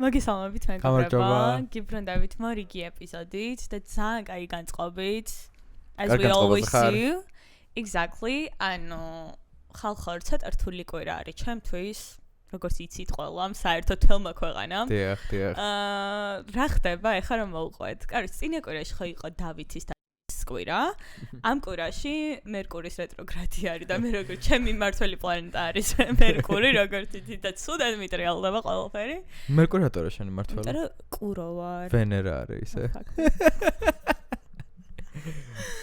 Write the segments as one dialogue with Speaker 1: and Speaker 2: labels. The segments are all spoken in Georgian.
Speaker 1: მოგესალმებით მეგობრებო, გიბრუნდებით მორიგი ეპიზოდით და ძალიან კაი განწყობით. As we always do. Exactly. ანუ ხალხო ცოტა რთული კვირა არის ჩემთვის, როგორც იცით ყველამ, საერთოდ თელმა ქვეყანამ.
Speaker 2: დიახ.
Speaker 1: რა ხდება ეხლა რომ მოვყვეთ? კარგი, წინა კვირაში ხო იყო დავითის კვირა. ამ კვირაში მერკურის რეტროგრადი არის და მე როგორც ჩემი მმართველი პლანეტა არის მერკური, როგორც იცით და ცუდად მიტრიალდება ყველაფერი.
Speaker 2: მერკური რატო შენი მმართველი?
Speaker 1: იმიტომ რომ კურო ვარ.
Speaker 2: ვენერა არის ისე.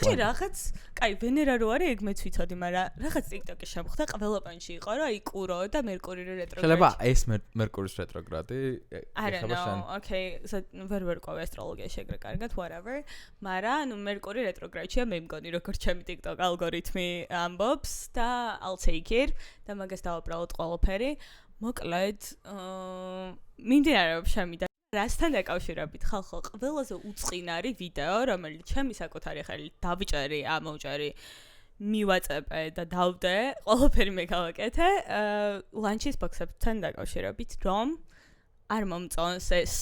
Speaker 1: რაღაც, კაი, ვენერა რო არის, ეგ მეც ვიცოდი, მაგრამ რაღაც TikTok-ში შემოხდა, ყველა პანში იყო, რომ აი კურო და მერკური რეტროგრადი.
Speaker 2: შეიძლება ეს მერკურის რეტროგრადი
Speaker 1: ეხება შენ. Okay, ვერ ყავი ასტროლოგიაში ეგრე კარგად, whatever. მაგრამ ანუ მერკური რეტროგრადია მე მგონი, როგორც ჩემი TikTok ალგორითმი ამბობს და I'll take it და მაგას დავუბრალოთ ყველაფერი. მოკლედ, მიმდინარეობს ჩემი რასთან დაკავშირებით ხალხო ყველაზე უწყინარი ვიდეო რომელიც ჩემი საკუთარი ხელი დავიჭერი ამოვჭერი მივაწებე და დავდე ყველაფერი მე გავაკეთე ლანჩის ბოქსებთან დაკავშირებით რომ არ მომწონს ეს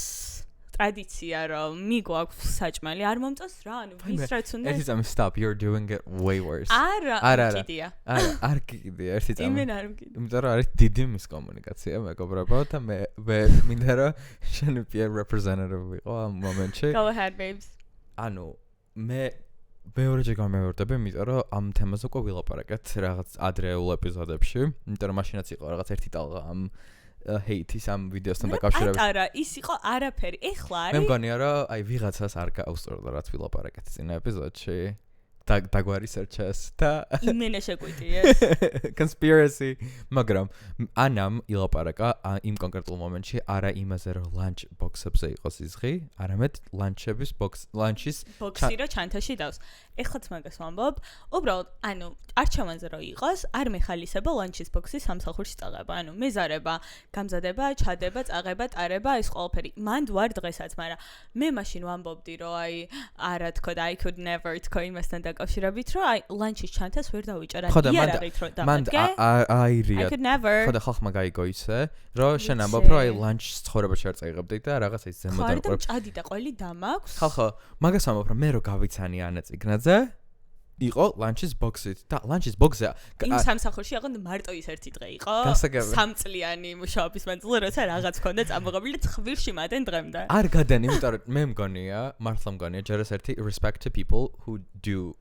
Speaker 1: ტრადიცია რომ მიგვაქვს საჭმელი არ მომწონს რა ანუ ვის რაც უნდა
Speaker 2: ერთი წამი stop you're doing it way worse
Speaker 1: არა
Speaker 2: არ კიდია ერთი წამი
Speaker 1: იმენ არ მგიდია
Speaker 2: იმიტომ რომ არის დიდი მისკომუნიკაცია მეგობრებო და მე მინდა რომ შენი peer representative ვიყო ამ მომენტში
Speaker 1: go ahead babes
Speaker 2: ანუ მე მეორეჯერ გამევერდები იმიტომ რომ ამ თემაზე უკვე ვილაპარაკეთ რაღაც ადრეულ ეპიზოდებში იმიტომ რომ მაშინაც იყო რაღაც ერთი ტალღა ამ hate-ის ამ ვიდეოსთან დაკავშირებით.
Speaker 1: არა, ის იყო არაფერი. ეხლა არის.
Speaker 2: მე მგონია რომ აი ვიღაცას არ გაუსწორდა რაც ვილაპარაკეთ წინა ეპიზოდში. დაგვარისერჩეს და
Speaker 1: იმენა შეგვიტიეს.
Speaker 2: Conspiracy. მაგრამ ანამ ილაპარაკა იმ კონკრეტულ მომენტში არა იმაზე რომ lunch box-ებზე იყოს იზღი, არამედ lunch-ების lunch-ის
Speaker 1: box-ი რა ჩანთაში დავს. ეხლაც მაგას ვამბობ. უბრალოდ, ანუ არჩევანზე რო იყოს, არ მეხალისება lunch-ის box-ი სამსახურში წაღება. ანუ მეზარება, გამზადება, ჩადება, წაღება, ტარება, ეს ყველაფერი. მანდ ვარ დღესაც, მაგრამ მე მაშინ ვამბობდი რომ აი არა თქო და I could never თქო იმასთან დაკავშირებით რომ აი lunch-ის ჩანთას ვერ დავიჭერა. იარაღით რომ
Speaker 2: დამადგე. აირია.
Speaker 1: I could never.
Speaker 2: ხოდა ხალხმა გაიგო ისე, რომ შენ ამბობ რომ აი lunch-ის ცხოვრებაში არ წაიღებდი და რაღაცა ის ზემოდან
Speaker 1: ყო. ხარ ჭადი და ყველი დამაქვს.
Speaker 2: ხალხო, მაგას ამბობ რომ მე რო გავიცანი ანაწიგნაძე იყო lunch-ის box-ით და lunch-ის box-ზე
Speaker 1: იმ სამსახურში აღარ მარტო ის ერთი დღე იყო. სამწლიანი მუშაობის მანძილზე როცა რაღაც ქონდა წამოღებული და ხვირში მადენ დღემდე.
Speaker 2: არ გადან, იმიტომ რომ მე მგონია, მართლა მგონია ჯერ ეს ერთი respect to people who do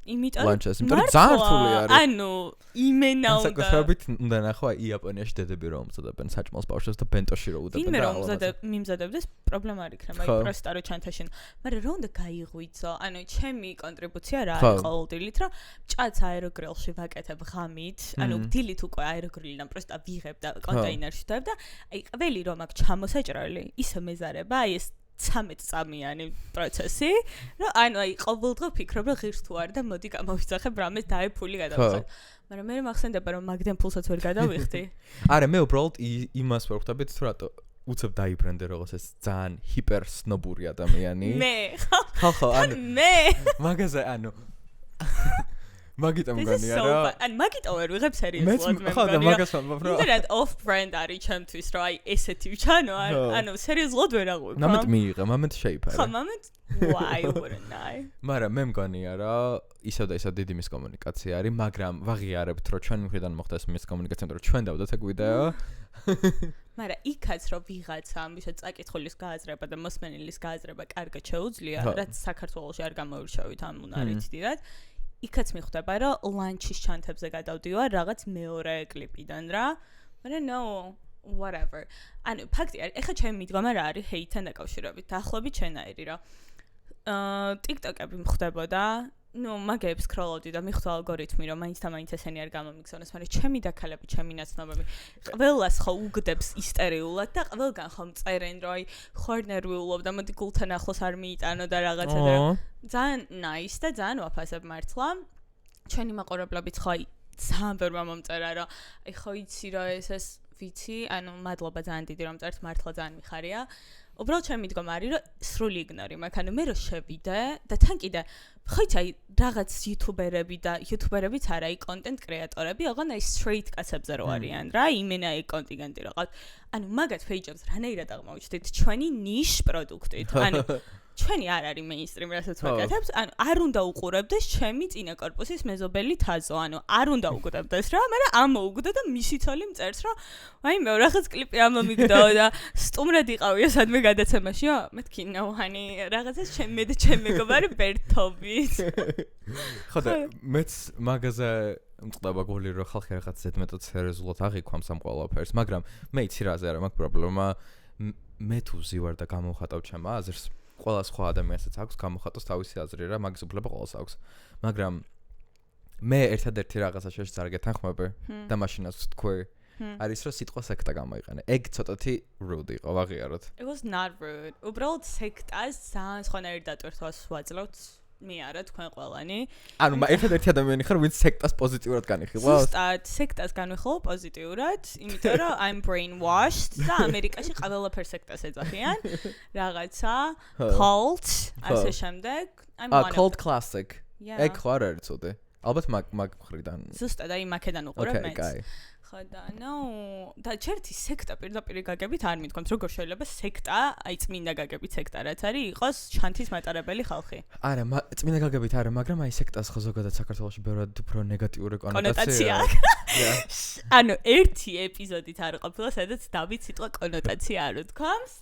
Speaker 1: იმიტომ
Speaker 2: რომ ძალიან რთული არის.
Speaker 1: ანუ იმენა უნდა.
Speaker 2: საკუთრებით უნდა ნახო იაპონიაში დედები რომ უმზადებენ საჭმელს ბავშვებს და ბენტოში რომ უდებენ
Speaker 1: და მიმზადებდეს პრობლემა არ იქნება აი პროსტა რო ჩანთაშენ. მაგრამ რა უნდა გაიღვიძო? ანუ ჩემი კონტრიბუცია რა არის ყოველდღიურად რომ ჭაც აეროგრილში ვაკეთებ ღამით, ანუ დილით უკვე აეროგრილიდან პროსტა ვიღებ და კონტეინერში დავებ და აი ყველი რომ აქ ჩამოსაჭრელი ისე მეზარება აი ეს 13 წამიანი პროცესი, რომ ანუ აი ყოველდღე ვფიქრობ რომ ღირს თუ არ და მოდი გამოვიძახებ რამეს დაე ფული გადავიხადე. მაგრამ მე მახსენდება რომ მაგდენ ფულსაც ვერ გადავიხდი.
Speaker 2: არა, მე უბრალოდ იმას ვერ ხვდებით თუ რატო უცებ დაიბრენდე როგორც ეს ძალიან ჰიპერ სნობური ადამიანი.
Speaker 1: მე
Speaker 2: ხალხო, ანუ
Speaker 1: მე
Speaker 2: მაგაზე ანუ მაგიტო მგონია რა.
Speaker 1: ან მაგიტო ვერ ვიღებ სერიოზულად მე მგონია.
Speaker 2: ხო და მაგას ვამბობ რა.
Speaker 1: იმედად off brand არის ჩემთვის რომ აი ესეთი ვჩანო ანუ სერიოზულად ვერ აღვიქვ.
Speaker 2: მომენტ მიიღე, მომენტ შეიფარე.
Speaker 1: ხო, მომენტ why wouldn't I?
Speaker 2: მაგრამ მე მგონია რა ისევ და ისევ დიდი მისკომუნიკაცია არის, მაგრამ ვაღიარებთ რომ ჩვენ მხრიდან მოხდა ეს მისკომუნიკაცია, რომ ჩვენ დავდოთ ეგ ვიდეო.
Speaker 1: მაგრამ იქაც რომ ვიღაცამ ისე წაკითხulis გააზრება და მოსმენელის გააზრება კარგად შეუძლია, რაც საქართველოში არ გამოირჩევით ამ უნარით დიდად. იქაც მიხვდება რომ lunch-ის ჩანთებზე გადავდივარ რაღაც მეორე კლიპიდან რა. მაგრამ no whatever. ანუ ფაქტია, ეხლა ჩემი მიდგომა რა არის hate-თან დაკავშირებით. დაახლოებით შენაირი რა. TikTok-ები მხვდებოდა, ну, მაგებს სკროლობდი და მიხვდა ალგორითმი, რომ მაინც და მაინც ესენი არ გამომიგზავნოს, მაგრამ ჩემი დაქალები, ჩემი ნაცნობები, ყველას ხო უგდებს ისტერიულად და ყველგან ხომ წერენ, რომ აი ხარ ნერვიულობ და მოდი გულთან ახლოს არ მიიტანო და რაღაცა და ძალიან nice და ძალიან ვაფასებ მართლა. ჩვენი მაყურებლებიც ხო აი ძალიან ვერ მომწერა, რომ აი ხო იცი რა ეს ვიცი, ანუ მადლობა ძალიან დიდი რომ წერთ, მართლა ძალიან მიხარია. უბრალოდ ჩემი მიდგომა არის რომ სრული იგნორი მაქვს, ანუ მე რო შევიდე და თან კიდე ხოიცა რაღაც იუთუბერები და იუთუბერებიც არა, კონტენტ კრეატორები, ოღონდ აი straight კაცებზე რო არიან რა, იმენა აი კონტინენტი რო ყავთ. ანუ მაგათ პეიჯებს რანაირად აღმოჩნდით ჩვენი ნიშ პროდუქტით. ანუ ჩვენი არ არის მეინსტრიმ, რასაც ვაკეთებთ. ანუ არ უნდა უყურებდეს ჩემი წინა корпуსის მეზობელი თაზო. ანუ არ უნდა უგდებდეს რა, მაგრამ ამოუგდა და მისი ცოლი მწერს რა. ვაიმე, რაღაც კლიპი ამომიგდაო და სტუმრად იყავია სადმე გადაცემაშიო. მეთქი no honey, რაღაცას მე და ჩემი მეგობარი ბერთობით.
Speaker 2: ხო და მეც მაგაზე მწყდება გული რომ ხალხი რაღაც ზედმეტად სერიოზულად აღიქვამს ამ ყველაფერს, მაგრამ მე იცი რაზე არა მაქვს პრობლემა. მე თუ ზივარ და გამოვხატავ ჩემ აზრს ყველა სხვა ადამიანსაც აქვს გამოხატოს თავისი აზრი რა, მაგის უფლება ყველას აქვს. მაგრამ მე ერთადერთი რაღაცა შეშწარგე თანხმები და მაშინაც ვთქვი, არის რომ სიტყვა სექტა გამოიყენე. ეგ ცოტათი rude იყო, ვაღიაროთ.
Speaker 1: It was not rude. უბრალოდ სექტას ძალიან სხვანაირ დატვირთვას ვაძლევთ. მე არა თქვენ ყველანი.
Speaker 2: ანუ ერთადერთი ადამიანი ხარ, ვინც სექტას პოზიტიურად განიხილავს.
Speaker 1: ზუსტად, სექტას განვიხილავ პოზიტიურად, იმიტომ რომ I'm brainwashed და ამერიკაში ყველაფერს სექტას ეძახიან. რაღაცა cult, ასე შემდეგ.
Speaker 2: Cult classic. ეგ ხო არ არის ცუდი. ალბათ მაგ ხრიდან.
Speaker 1: ზუსტად, აი მაკედან უყურებ მეც.
Speaker 2: Okay,
Speaker 1: ხო და და ჩერთი სექტა პირდაპირ გაგებით არ მithქვამთ, როგორ შეიძლება სექტა, აი წმინდა გაგებით სექტა რაც არის, იყოს ჩანთის მატარებელი ხალხი.
Speaker 2: არა, წმინდა გაგებით არა, მაგრამ აი სექტას ხო ზოგადად საქართველოში ბევრად უფრო ნეგატიური კონოტაცია
Speaker 1: აქვს. ანუ ერთი ეპიზოდით არ ყოფილა, სადაც დავით სიტყვა კონოტაცია არ უთქვამს.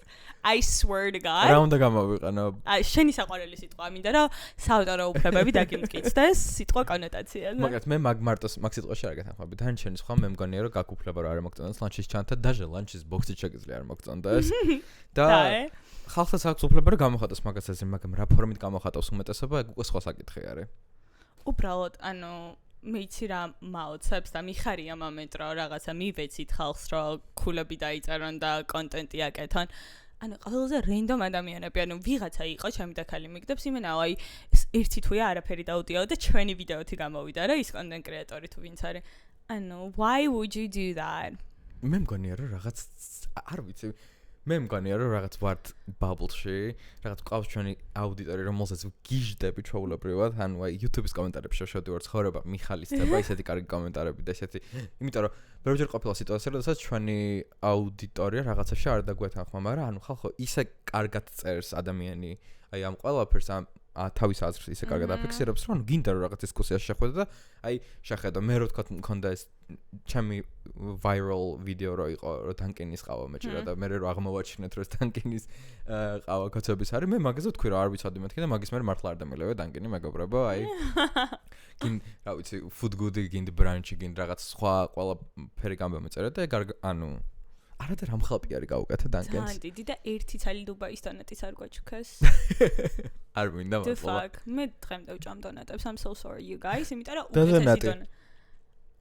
Speaker 1: I swear to God.
Speaker 2: რა უნდა გამოვიყენო?
Speaker 1: აი შენი საყვარელი სიტყვა, ამინდა რომ საავტორო უფლებები დაგიმტკიცდეს სიტყვა კონოტაციაზე.
Speaker 2: მაგათ მე მაგ სიტყვაში არ გეთანხმები. თანჩენი სხვა მე მგონია რომ გაგუფლება რომ არ მოგწონდეს ლანჩის ჩანთა დაჟე ლანჩის ბოქსი შეგიძლია არ მოგწონდეს. და ხალხსაც აქვს უფლება რომ გამოხატოს მაგას ასე, მაგრამ რა ფორმით გამოხატავს უმეტესობა, ეგ უკვე სხვა საკითხი არის.
Speaker 1: უბრალოდ, ანუ მე იცი რა მაოცებს და მიხარია მომენტ რომ რაღაცა მივეცით ხალხს რომ ქულები დაიწერონ და კონტენტი აკეთონ. ანუ ყველაზე რენდომ ადამიანები, ანუ ვიღაცა იყო, ჩემი და ქალი მიგდებს იმენაო, აი ერთი თვია არაფერი დაუდიაო და ჩვენი ვიდეოთი გამოვიდა რა, ის კონტენტ კრეატორი თუ ვინც არის. ანუ why would you do that?
Speaker 2: მე მგონია რომ რაღაც არ ვიცი, მე მგონია რომ რაღაც ვართ bubble-ში, რაღაც ყავს ჩვენი აუდიტორი, რომელსაც ვგიჟდები ჩვეულებრივად, ანუ აი YouTube-ის კომენტარებში შევდივარ ცხოვრება, მიხალისდება ისეთი კარგი კომენტარები და ესეთი, იმიტომ რომ ბევრჯერ ყოფილა სიტუაცია, როდესაც ჩვენი აუდიტორია რაღაცებში არ დაგვეთანხმა, მაგრამ ანუ ხალხო ისე კარგად წერს ადამიანი, აი ამ ყველაფერს თავის აზრს ისე კარგად აფიქსირებს, რომ გინდა რომ რაღაც დისკუსიაში შეხვედე და აი შეხედო მე რო თქვა მქონდა ეს ჩემი viral ვიდეო რო იყო რომ დანკენის ყავა მეჭირა და მე რო აღმოვაჩინეთ რომ ეს დანკენის ყავა კაცების არის, მე მაგაზე ვთქვი რომ არ ვიცოდი მეთქი და მაგის მე მართლა არ დამელევე დანკენი მეგობრებო, აი გინ რა ვიცი food good გინდა brunch გინდა რაღაც სხვა ყველაფერი გამომეწერა და ეგ ანუ არადა რამ ხალპი არის გაუკეთე დანკენს.
Speaker 1: ძალიან დიდი და ერთი ცალი დუბაის დონატის არ გვაჩუქეს.
Speaker 2: არ მინდა მართლა.
Speaker 1: მე დღემდე ვჭამ დონატებს, I'm so sorry you guys, იმიტომ რომ უკეთესი დონატი.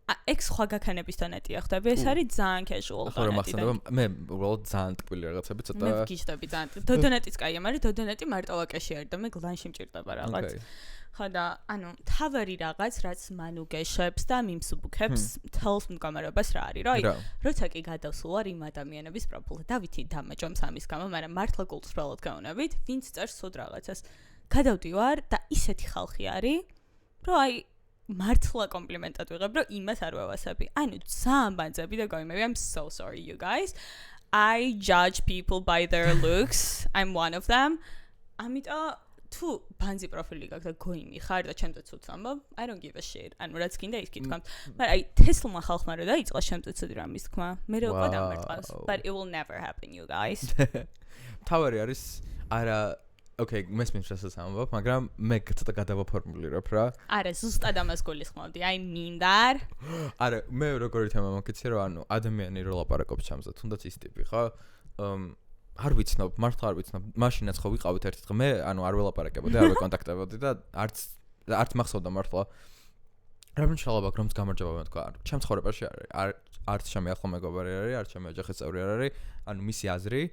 Speaker 1: ეგ სხვა გაქანების დონატია ხდები, ეს არის ძალიან casual
Speaker 2: დონატი. ხო, მაგრამ მე უბრალოდ ძალიან ტკბილი რაღაცები ცოტა.
Speaker 1: მე ვგიჟდები ძალიან. დონატიც კაია, მაგრამ დონატი მარტო ვაკეში არის და მე გლანში მჭირდება რაღაც. ხო და ანუ თავარი რაღაც რაც მან უგეშებს და მიმსუბუქებს თელს მდგომარეობას რა არის, რა? აი, როცა კი გადავსულარ იმ ადამიანების პროფილზე, დავითი დამაჯომს ამის გამო, მაგრამ მართლა გულწრფელად გავნებით, ვინც წერს სულ რაღაცას. გადავდივარ და ისეთი ხალხი არის, რომ აი მართლა კომპლიმენტად ვიღებ, რომ იმას არ ვევასები. ანუ ძალიან ბანძები და გავიმები, I'm so sorry you guys. I judge people by their looks. I'm one of them. ამიტომ თუ ბანძი პროფილი გაქვს და გოიმი ხარ და ჩემთვის უც ამბობ, I don't give a shit. ანუ რაც გინდა ის გითქვამთ. მაგრამ აი თესლმა ხალხმა რა დაიწყა ჩემთვის ცუდი რამის თქვა. მე რო უკვე დამარტყავს. But it will never happen you guys.
Speaker 2: თავარი არის არა Okay, მესმის რასაც ამბობ, მაგრამ მე ცოტა გადავაფორმულირებ რა.
Speaker 1: არა, ზუსტად ამას გულისხმობდი. I mean that.
Speaker 2: არა, მე როგორი თემა მოგეცი რომ ანუ ადამიანი რო ლაპარაკობს ჩამზე, თუნდაც ის ტიპი, ხო? არ ვიცნობ, მართლა არ ვიცნობ. მაშინაც ხო ვიყავით ერთი დღე, მე ანუ არ ველაპარაკებოდი, არ ვეკონტაქტებოდი და არც მახსოვდა მართლა. რა მნიშვნელობა აქვს რომ გამარჯობა მე თქვა. ჩემ ცხოვრებაში არც ჩემი ახლო მეგობარი არის, არც ჩემი ოჯახის წევრი არ არის, ანუ მისი აზრი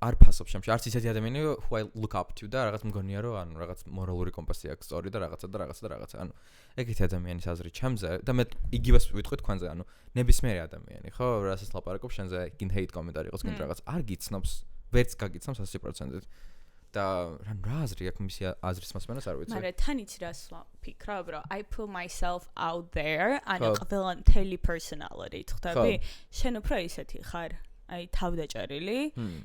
Speaker 2: არ ფასობს შემში, არც ისეთი ადამიანი who I look up to და რაღაც მგონია რომ ანუ რაღაც მორალური კომპასი აქვს სწორი და რაღაცა. ანუ ეგეთი ადამიანის აზრი ჩემზე და მე იგივეს ვიტყვი თქვენზე, ანუ ნებისმიერი ადამიანი, ხო, რასაც ლაპარაკობს შენზე, გინ hate კომენტარი იყოს, გინ რაღაც არ გიცნობს, ვერც გაგიცნობს 100%-ით. და რა აზრი აქვს მისი აზრის მასმენას არ ვიცი.
Speaker 1: მაგრამ თან იცი რას ვფიქრობ, რომ I put myself out there, ანუ ყველა მთელი personality ხვდები? შენ უფრო ისეთი ხარ. აი თავდაჭერილი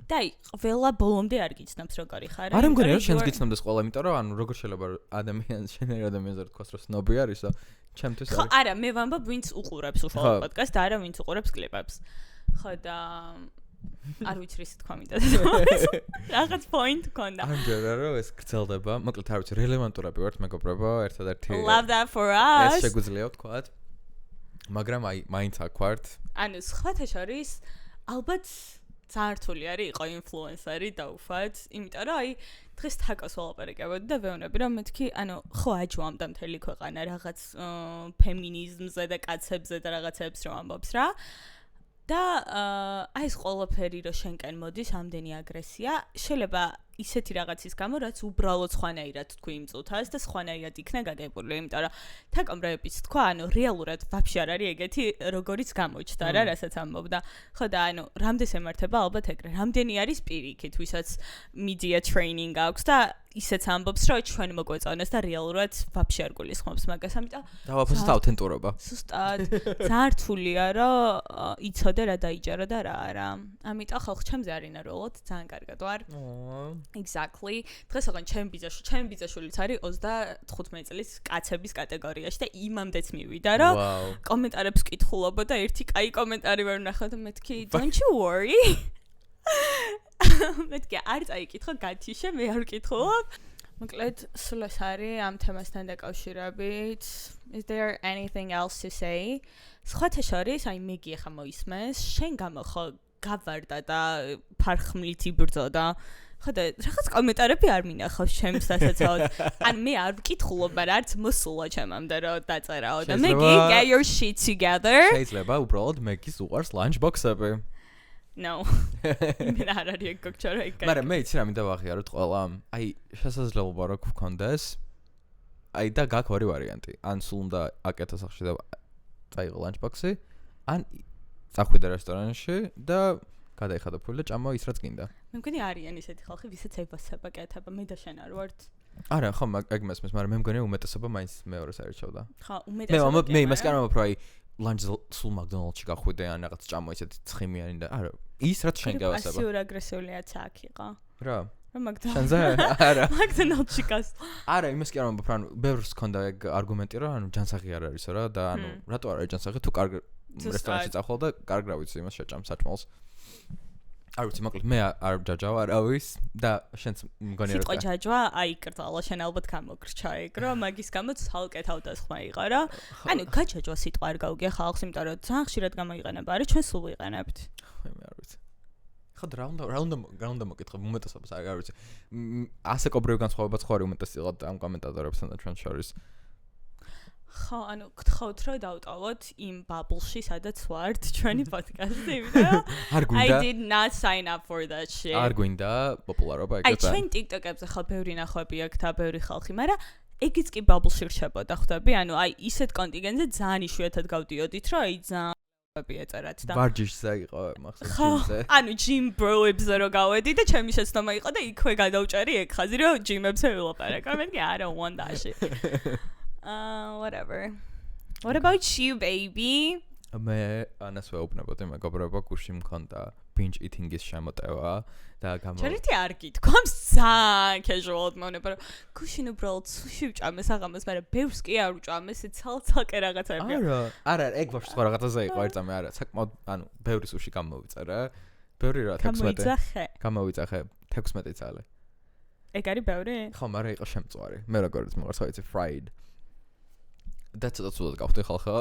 Speaker 1: და აი ყველა ბოლომდე არ გიცნობს როგორი ხარ.
Speaker 2: არ მგონია რომ შენს გიცნობდეს ყველა, იმიტომ რომ ანუ როგორ შეიძლება ადამიანს შენერ ადამიანზე თქვას რომ სნობი არის და ჩემთვის არის.
Speaker 1: ხო, არა, მე ვამბობ ვინც უყურებს უშუალო პოდკასტს და არა ვინც უყურებს კლიპებს. ხო და არ ვიცი რისი თქვა მინდა. რაღაც point გქონდა.
Speaker 2: არ მგონია რომ ეს გრძელდება, მოკლედ არ ვიცი, რელევანტურები ვართ მეგობრებო, ერთადერთი
Speaker 1: Love that for us.
Speaker 2: ეს შეგვიძლია ვთქვათ. მაგრამ აი მაინც აქ ვართ.
Speaker 1: ანუ სხვათა შორის ალბათ ძართული არის იყო ინფლუენსერი და ufat, იმიტომ რომ აი დღეს თაკოს ველაპარაკებოდი და ვეუბნები რომ მეთქი, ანუ ხო აჯვამდა მთელი ქვეყანა რაღაც ფემინიზმზე და კაცებზე და რაღაცებს რომ ამბობს რა. და აი ეს ყველაფერი რომ შენკენ მოდის ამდენი აგრესია, შეიძლება ისეთი რაღაცის გამო, რაც უბრალოდ სხვანაირად თქვი იმ წუთას და სხვანაირად იქნა გადაებული, იმიტომ რომ თაკომ რეპიც თქვა, ანუ რეალურად ვაფშე არ არის ეგეთი, როგორიც გამოჩნდა რა, რასაც ამბობდა. ხო და ანუ რამდენს ემართება ალბათ ეგრე. რამდენი არის პირიქით, ვისაც media training აქვს და ისეც ამბობს, რომ ჩვენ მოგვეწონეს და რეალურად ვაფშე არ გულისხმობს მაგას, ამიტომ
Speaker 2: დავაფასოთ აუთენტურობა.
Speaker 1: ზუსტად. ძართულია, რომ იცოდე რა დაიჯერო და რა არა. ამიტომ ხალხ ჩემზე არ ინერვულოთ, ძალიან კარგად ვარ. Exactly. დღეს ოღონდ ჩემი ბიძაშვილიც არის 35 წლის კაცების კატეგორიაში და იმამდეც მივიდა, რომ კომენტარებს კითხულობ და ერთი კაი კომენტარი ვერ ვნახავ და მეთქი, don't you worry. მეთქი არ წაიკითხო გათიშე, მე არ ვკითხულობ. მოკლედ, სულ ეს არის ამ თემასთან დაკავშირებით. Is there anything else to say? სხვათა შორის, აი მეგი ახლა მოისმენს, შენ გამო ხო გავარდა და ფარხმლით იბრძოდა. ხო და რაღაც კომენტარები არ მინახავს ჩემს დასაცავად. ან მე არ ვკითხულობ, მაგრამ არც მოსულა ჩემამდე რომ დაწერაო და მეგი get your shit together.
Speaker 2: შეიძლება უბრალოდ მეგის უყარს lunchbox-ები.
Speaker 1: No. მე არ არის ეგ გქჩორო ეგ.
Speaker 2: მაგრამ მე იცი რა მინდა ვაღიაროთ ყველა. აი შესაძლებლობა რო გქონდეს. აი და გაქვს ორი ვარიანტი. ან სულ უნდა აკეთო სახში და წაიღო lunchbox-ი, ან წახვიდე რესტორანში და გადაიხადო ფული და ჭამო ის რაც გინდა.
Speaker 1: მე მგონი არიან ისეთი ხალხი, ვისაც ებასება კეთება, მე და შენ არ ვართ.
Speaker 2: არა, ხო, ეგ მესმის, მაგრამ მე მგონია უმეტესობა მაინც მეორეს არჩევდა.
Speaker 1: ხო, უმეტესობა.
Speaker 2: მე იმას კი არ მომბობ, რომ აი ლანჩ სულ მაკდონალდში გახვიდე ან რაღაც ჭამო ისეთი ცხიმიანი და არა, ის რაც შენ გავასება.
Speaker 1: პასიური აგრესიულიაც აქ იყო.
Speaker 2: რა?
Speaker 1: რომ მაკდონალდში.
Speaker 2: შენზე? არა.
Speaker 1: მაკდონალდში გას.
Speaker 2: არა, იმას კი არ მომბობ, ანუ ბევრს ქონდა ეგ არგუმენტი, რომ ანუ ჯანსაღი არ არისო რა და ანუ რატო არ არის ჯანსაღი თუ კარგ რესტორანში წახვალ და კარგ რა ვიცი იმას შეჭამ საჭმელს. არ ვიცი, მოკლედ მე არ ჯაჯავა არავის და შენც მგონია რომ
Speaker 1: სიტყვა ჯაჯვა აიკრძალა, შენ ალბათ გამოგრჩა ეგ, რომ მაგის გამო ცალკე თავდასხმა იყო რა. ანუ გაჯაჯვა სიტყვა არ გაუგია ხალხს, იმიტომ რომ ძალიან ხშირად გამოიყენება, არის ჩვენ სულ ვიყენებთ.
Speaker 2: მე არ ვიცი. ხო და რა უნდა მოკითხო უმეტესობას არ ვიცი. ასე კობრივი განსხვავებაც ხო არის უმეტესად ამ კომენტატორებსთან და ჩვენ შორის.
Speaker 1: ხო, ანუ გთხოვთ რომ დავტოვოთ იმ ბაბლში, სადაც ვართ ჩვენი პოდკასტი, იმიტომ რომ I did not sign up for that shit.
Speaker 2: არ გვინდა პოპულარობა ეგეც.
Speaker 1: აი ჩვენ TikTok-ებზე ხო ბევრი ნახვები აქვს და ბევრი ხალხი, მაგრამ ეგიც კი ბაბლში რჩებოდა, ხვდები? ანუ აი ისეთ კონტინგენტზე ძალიან იშვიათად გავდიოდით, რომ აი ძალიან ეწერათ და
Speaker 2: ვარჯიშზე იყო მახსოვს ჯიმზე.
Speaker 1: ანუ ჯიმ ბროებზე რო გავედი და ჩემი შეცდომა იყო და იქვე გადავჭერი ეგ ხაზი რომ ჯიმებზე ვილაპარაკო. მე მგონი I don't want that shit. Whatever. What about you, baby?
Speaker 2: მე ანას ვეუბნებოდი მეგობრებო, გუში მქონდა binge eating-ის შემოტევა და
Speaker 1: ჩერეთი არ გითქვამს ძალიან casual-ად მონება რომ გუშინ უბრალოდ სუში ვჭამე საღამოს, მაგრამ ბევრს კი არ ვჭამე, ცალ-ცალკე რაღაცები.
Speaker 2: არა, ეგ ვაფშე სხვა რაღაცაზე იყო ერთამე, არა, საკმაოდ, ანუ ბევრი სუში გამოვიწერე. ბევრი რა 16. გამოვიძახე 16 წელი.
Speaker 1: ეგ არის ბევრი?
Speaker 2: ხო, მაგრამ იყო შემწვარი. მე როგორც მოყარს, ხო იცი fried. და ცოტა ცუდად გავხდი ხალხა.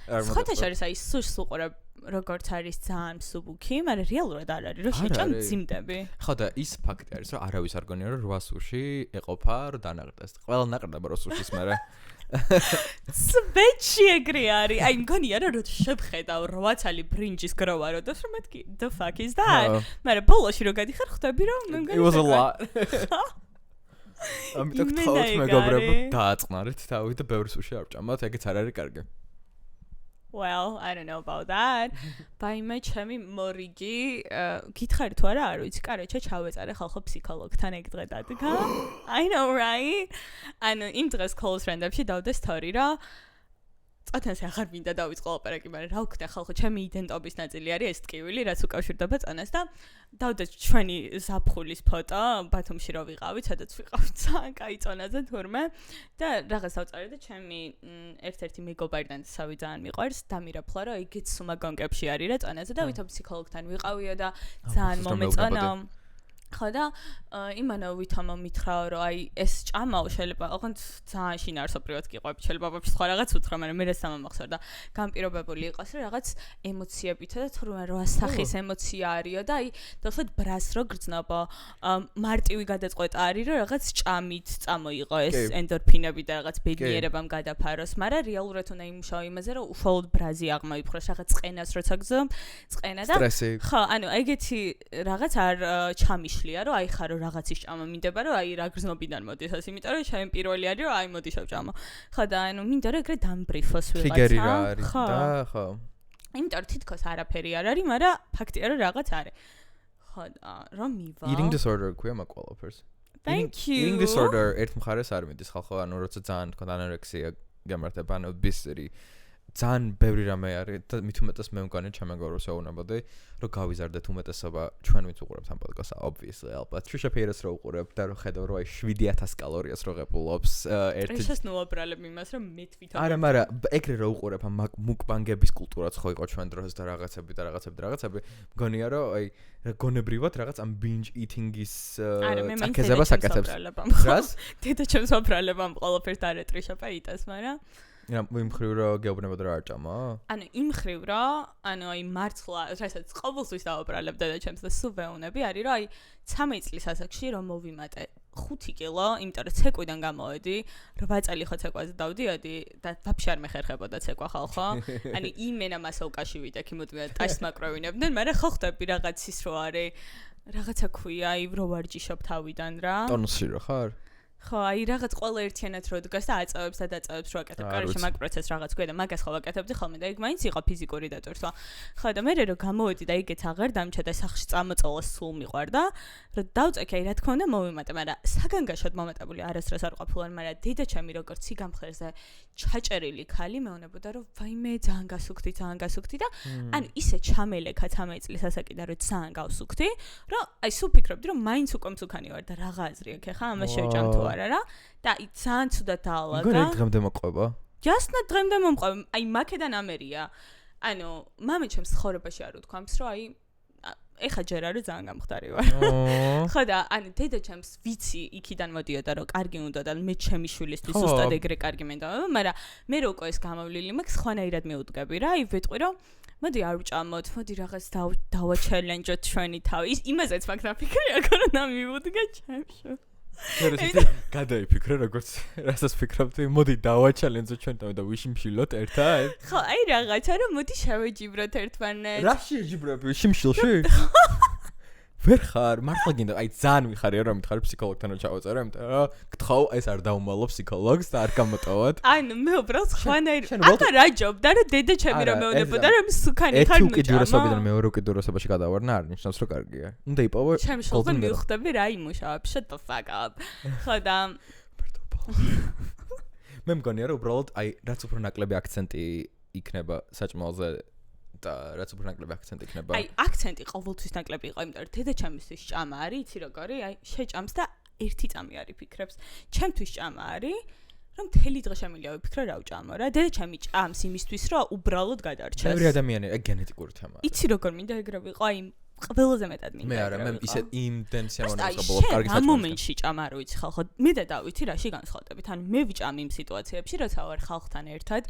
Speaker 1: სხვათა შორის აი სუშს უყურებ როგორც არის ძალიან მსუბუქი, მაგრამ რეალურად არ არის, რომ შეჭამ ძიმდები.
Speaker 2: ხო და ის ფაქტი არის, რომ არავის არ გონია რომ 8 სუში ეყოფა რომ დანაყრდეს. ყველა ნაყრდება რომ სუშის მერე.
Speaker 1: სვეჩი ეგრე არის. აი მგონია რომ შევხედავ 8 წელი ბრინჯის გროვა რო და რომ მეთქი the fuck is that? მაგრამ ბოლოში რო გადიხარ ხვდები რომ მე მგონია
Speaker 2: It was a lot. ამიტომ გთხოვთ მეგობრებო, დააწყნარეთ თავი და ბევრი სუში არ ვჭამოთ, ეგეც არ არის კარგი.
Speaker 1: Well, I don't know about that. Baime ჩემი მორიგი გითხარი თუ არა არ ვიცი, კაროჩე ჩავეწარე ხალხო ფსიქოლოგთან ეგ დღე დადგა. I know, right? ანუ იმ დღეს close friend-ებში დავდე story რა. წათანს აღარ მინდა დავიწყო ოპერაკი, მაგრამ რა ვქნა ხალხო, ჩემი იდენტობის ნაწილი არის ეს ტკივილი, რაც უკავშირდება წანას და დავდე ჩვენი ზაფხულის ფოტო, ბათუმში რო ვიყავით, სადაც ვიყავით ძალიან კაი წონაზე თურმე და რაღაც დავწერე და ჩემი ერთ-ერთი მეგობარიდან სავი ძალიან მიყვარს, დამირაფლა რომ იგიც სუმა გონკებში არის რა წონაზე და ვითომ ფსიქოლოგთან ვიყავიო და ძალიან მომეწონა. ხო და იმანა ვითომ მითხრაო რომ აი ეს ჭამაო შეიძლება ოღონდ ძალიან შინაარსობრივად გიყვები შეიძლება ბაბში სხვა რაღაც უთხრა მაგრამ მე რა სამამახსოვდა განპირობებული იყოს რომ რაღაც ემოციებითა და თურმე რა სახის ემოცია არისო და აი დავშოთ ბრას რო გრძნობო მარტივი გადაწყვეტა არის რომ რაღაც ჭამით წამოიღო ეს ენდორფინები და რაღაც ბედნიერებამ გადაფაროს მაგრამ რეალურად უნდა იმუშაო იმაზე რომ უშუალოდ ბრაზი აღმოიფხვროს რაღაც წყენას როცა გზო წყენა და ხო ანუ ეგეთი რაღაც არ ჩამიშლია რომ აი ხარო რაღაცის ჭამა მინდება რომ აი რა გრძნობიდან მოდის ასე იმიტომ რომ ჩემი პირველი არის რომ აი მოდი შევჭამო ხო და ანუ მინდა რომ ეგრე დამბრიფოს ვიღაცა
Speaker 2: ტრიგერი რა არის და ხო
Speaker 1: იმიტომ რომ თითქოს არაფერი არ არის მაგრამ ფაქტია რომ რაღაც არის ხო და რომ მივა
Speaker 2: eating disorder ქვია მაგ ყველაფერს
Speaker 1: Thank you
Speaker 2: eating disorder ერთ მხარეს არ მიდის ხალხო ანუ როცა ძალიან თქო ანორექსია გამართება ანუ obesity ძალიან ბევრი რამე არის და მით უმეტეს მე მგონი ჩემეგობრებს ეუბნებოდი რომ გავიზარდეთ უმეტესობა ჩვენ ვინც უყურებთ ამ პოდკასტს obviously ალბათ შუშაფერას რო უყურებ და რო ხედავ რომ აი 7000 კალორიას რო ღებულობს ერთი
Speaker 1: ეს ნუაბრალებ იმას რომ მე თვითონ
Speaker 2: არა მაგრამ ეგრე რო უყურებ ამ მუკბანგების კულტურაც ხო იყო ჩვენ დროს და რაღაცები მგონია რომ აი გონებრივად რაღაც ამ binge eating-ის წაკეზება საკეთებს რას
Speaker 1: დედაჩემს ვაბრალებამ ყველაფერს და რეტრიშაპა იტას მაგრამ
Speaker 2: იმ ხრივ რა გეუბნებოდ რა არ ჭამა?
Speaker 1: ანუ იმ ხრივ რა, ანუ აი მართლა, რასაც ყოველთვის დავაბრალებ დედაჩემს და სულ ვეუნები არის რომ აი 13 წლის ასაკში რომ მოვიმატე 5 კილო, იმიტომ რომ ცეკვიდან გამოვედი, 8 წელი ხო ცეკვაზე დავდიოდი და ვაფშე არ მეხერხებოდა ცეკვა ხალხო. ანუ იმენა მასოვკაში ვიდექი მოდიოდა ტაშს მაკროვინებდნენ, მაგრამ ხო ხდები რაღაც ის რო არის, რაღაცა ქვია, აი რო ვარჯიშობ თავიდან რა.
Speaker 2: ტონუსი რო ხარ?
Speaker 1: ხო, აი რაღაც ყველა ერთიანად რო დგას და აწევებს და დაწევებს რო აკეთებ. კაროჩე მაგ პროცესს რაღაც ქვია და მაგას ხო ვაკეთებდი ხოლმე და ეგ მაინც იყო ფიზიკური დატვირთვა. ხო და მე რო გამოვედი და იგეც აღარ დამჭა და სახში წამოწოლა სულ მიყვარდა, რომ დავწექი აი რა თქმა უნდა მოვიმატე, მაგრამ საგანგაშოდ მომატებული არასდროს არ ყოფილვარ, მაგრამ დედაჩემი როგორც სიგამხლერზე ჩაჭერილი ქალი მეუბნებოდა რომ ვაიმე ძალიან გასუქთი და ანუ ისე ჩამელეკა 13 წლის ასაკიდან რომ ძალიან გავსუქთი, რომ აი სულ ფიქრობდი რომ მაინც უკვე მსუქანი ვარ და რაღა აზრი აქვს ხა ამას შევჭამ თუ არა რა და აი ძალიან ცუდად დაალაგა.
Speaker 2: მგონი დღემდე მოყვება.
Speaker 1: ჯასნა დღემდე მომყვება. აი მაკედან ამერია. ანუ მამე ჩემს ცხოვრებაში არ უთქვამს რომ აი ეხა ჯერ არის ძალიან გამხდარი ვარ. ხო და ანუ დედაჩემს ვიცი იქიდან მოდიოდა რომ კარგი უნდა და მე ჩემი შვილისთვის უბრალოდ ეგრე კარგი მინდა, მაგრამ მე რო უკვე ეს გამოვლილი მაქვს ხვანაირად მეუდგები რა. აი ვიტყვი რომ მოდი არ ვჭამოთ, მოდი რაღაც დავაჩელენჯოთ ჩვენი თავი. იმაზეც მაგ ნაფიქრი აქ რომ მივუდგე ჩემში.
Speaker 2: გადაიფიქრე როგორც რასაც ფიქრობდი მოდი დავაჩალენჯო ჩვენ და ვიშიმშილოთ ერთად
Speaker 1: ხო აი რაღაცა რომ მოდი შევეჯიბროთ ერთმანეთს
Speaker 2: რა შეჯიბრები შიმშილში ვერ ხარ მართლა გინდა აი ძალიან ვიხარია რომ მითხარი ფსიქოლოგთან რომ ჩავაწერო იმიტომ რომ გთხოვ ეს არ დაუმალო ფსიქოლოგს და არ გამოტოვოთ
Speaker 1: ანუ მე უბრალოდ ხვანაირ აკა რა ჯობდა რომ დედაჩემი რომ მეუნებოდა რომ სუქანი ხარ
Speaker 2: ერთი უკიდურესობიდან მეორე უკიდურესობაში გადავარნა არ ნიშნავს რომ კარგია უნდა იპოვო
Speaker 1: ჩემ შულზე მივხვდები რა იმუშავებ shut the fuck up ხო და
Speaker 2: მე მგონია რომ უბრალოდ აი რაც უფრო ნაკლები აქცენტი იქნება საჭმელზე და რაც უფრო ნაკლები აქცენტი იქნება.
Speaker 1: აი, აქცენტი ყოველთვის ნაკლები იყო, იმიტომ რომ დედაჩემისთვის ჭამა არის, იცი როგორი? აი, შეჭამს და ერთი წამი არის ფიქრებს. ჩემთვის ჭამა არის, რომ მთელი დღე შემიძლია ვიფიქრო რა ვჭამო რა. დედაჩემი ჭამს იმისთვის, რომ უბრალოდ გადარჩეს.
Speaker 2: ბევრი ადამიანი ეგ გენეტიკური თემაა.
Speaker 1: იცი როგორ მინდა ეგრე ვიყო, აი ყველაზე მეტად მინდა.
Speaker 2: მე არა, მე ისე იმდენ სიამოვნებას ვაბოლობ კარგი
Speaker 1: საჭმელი. ამ მომენტში ჭამა რო იცი ხალხო. მე და დავითი რაში განსხვავდებით. ანუ მე ვიჭამ იმ სიტუაციებში, როცა ვარ ხალხთან ერთად,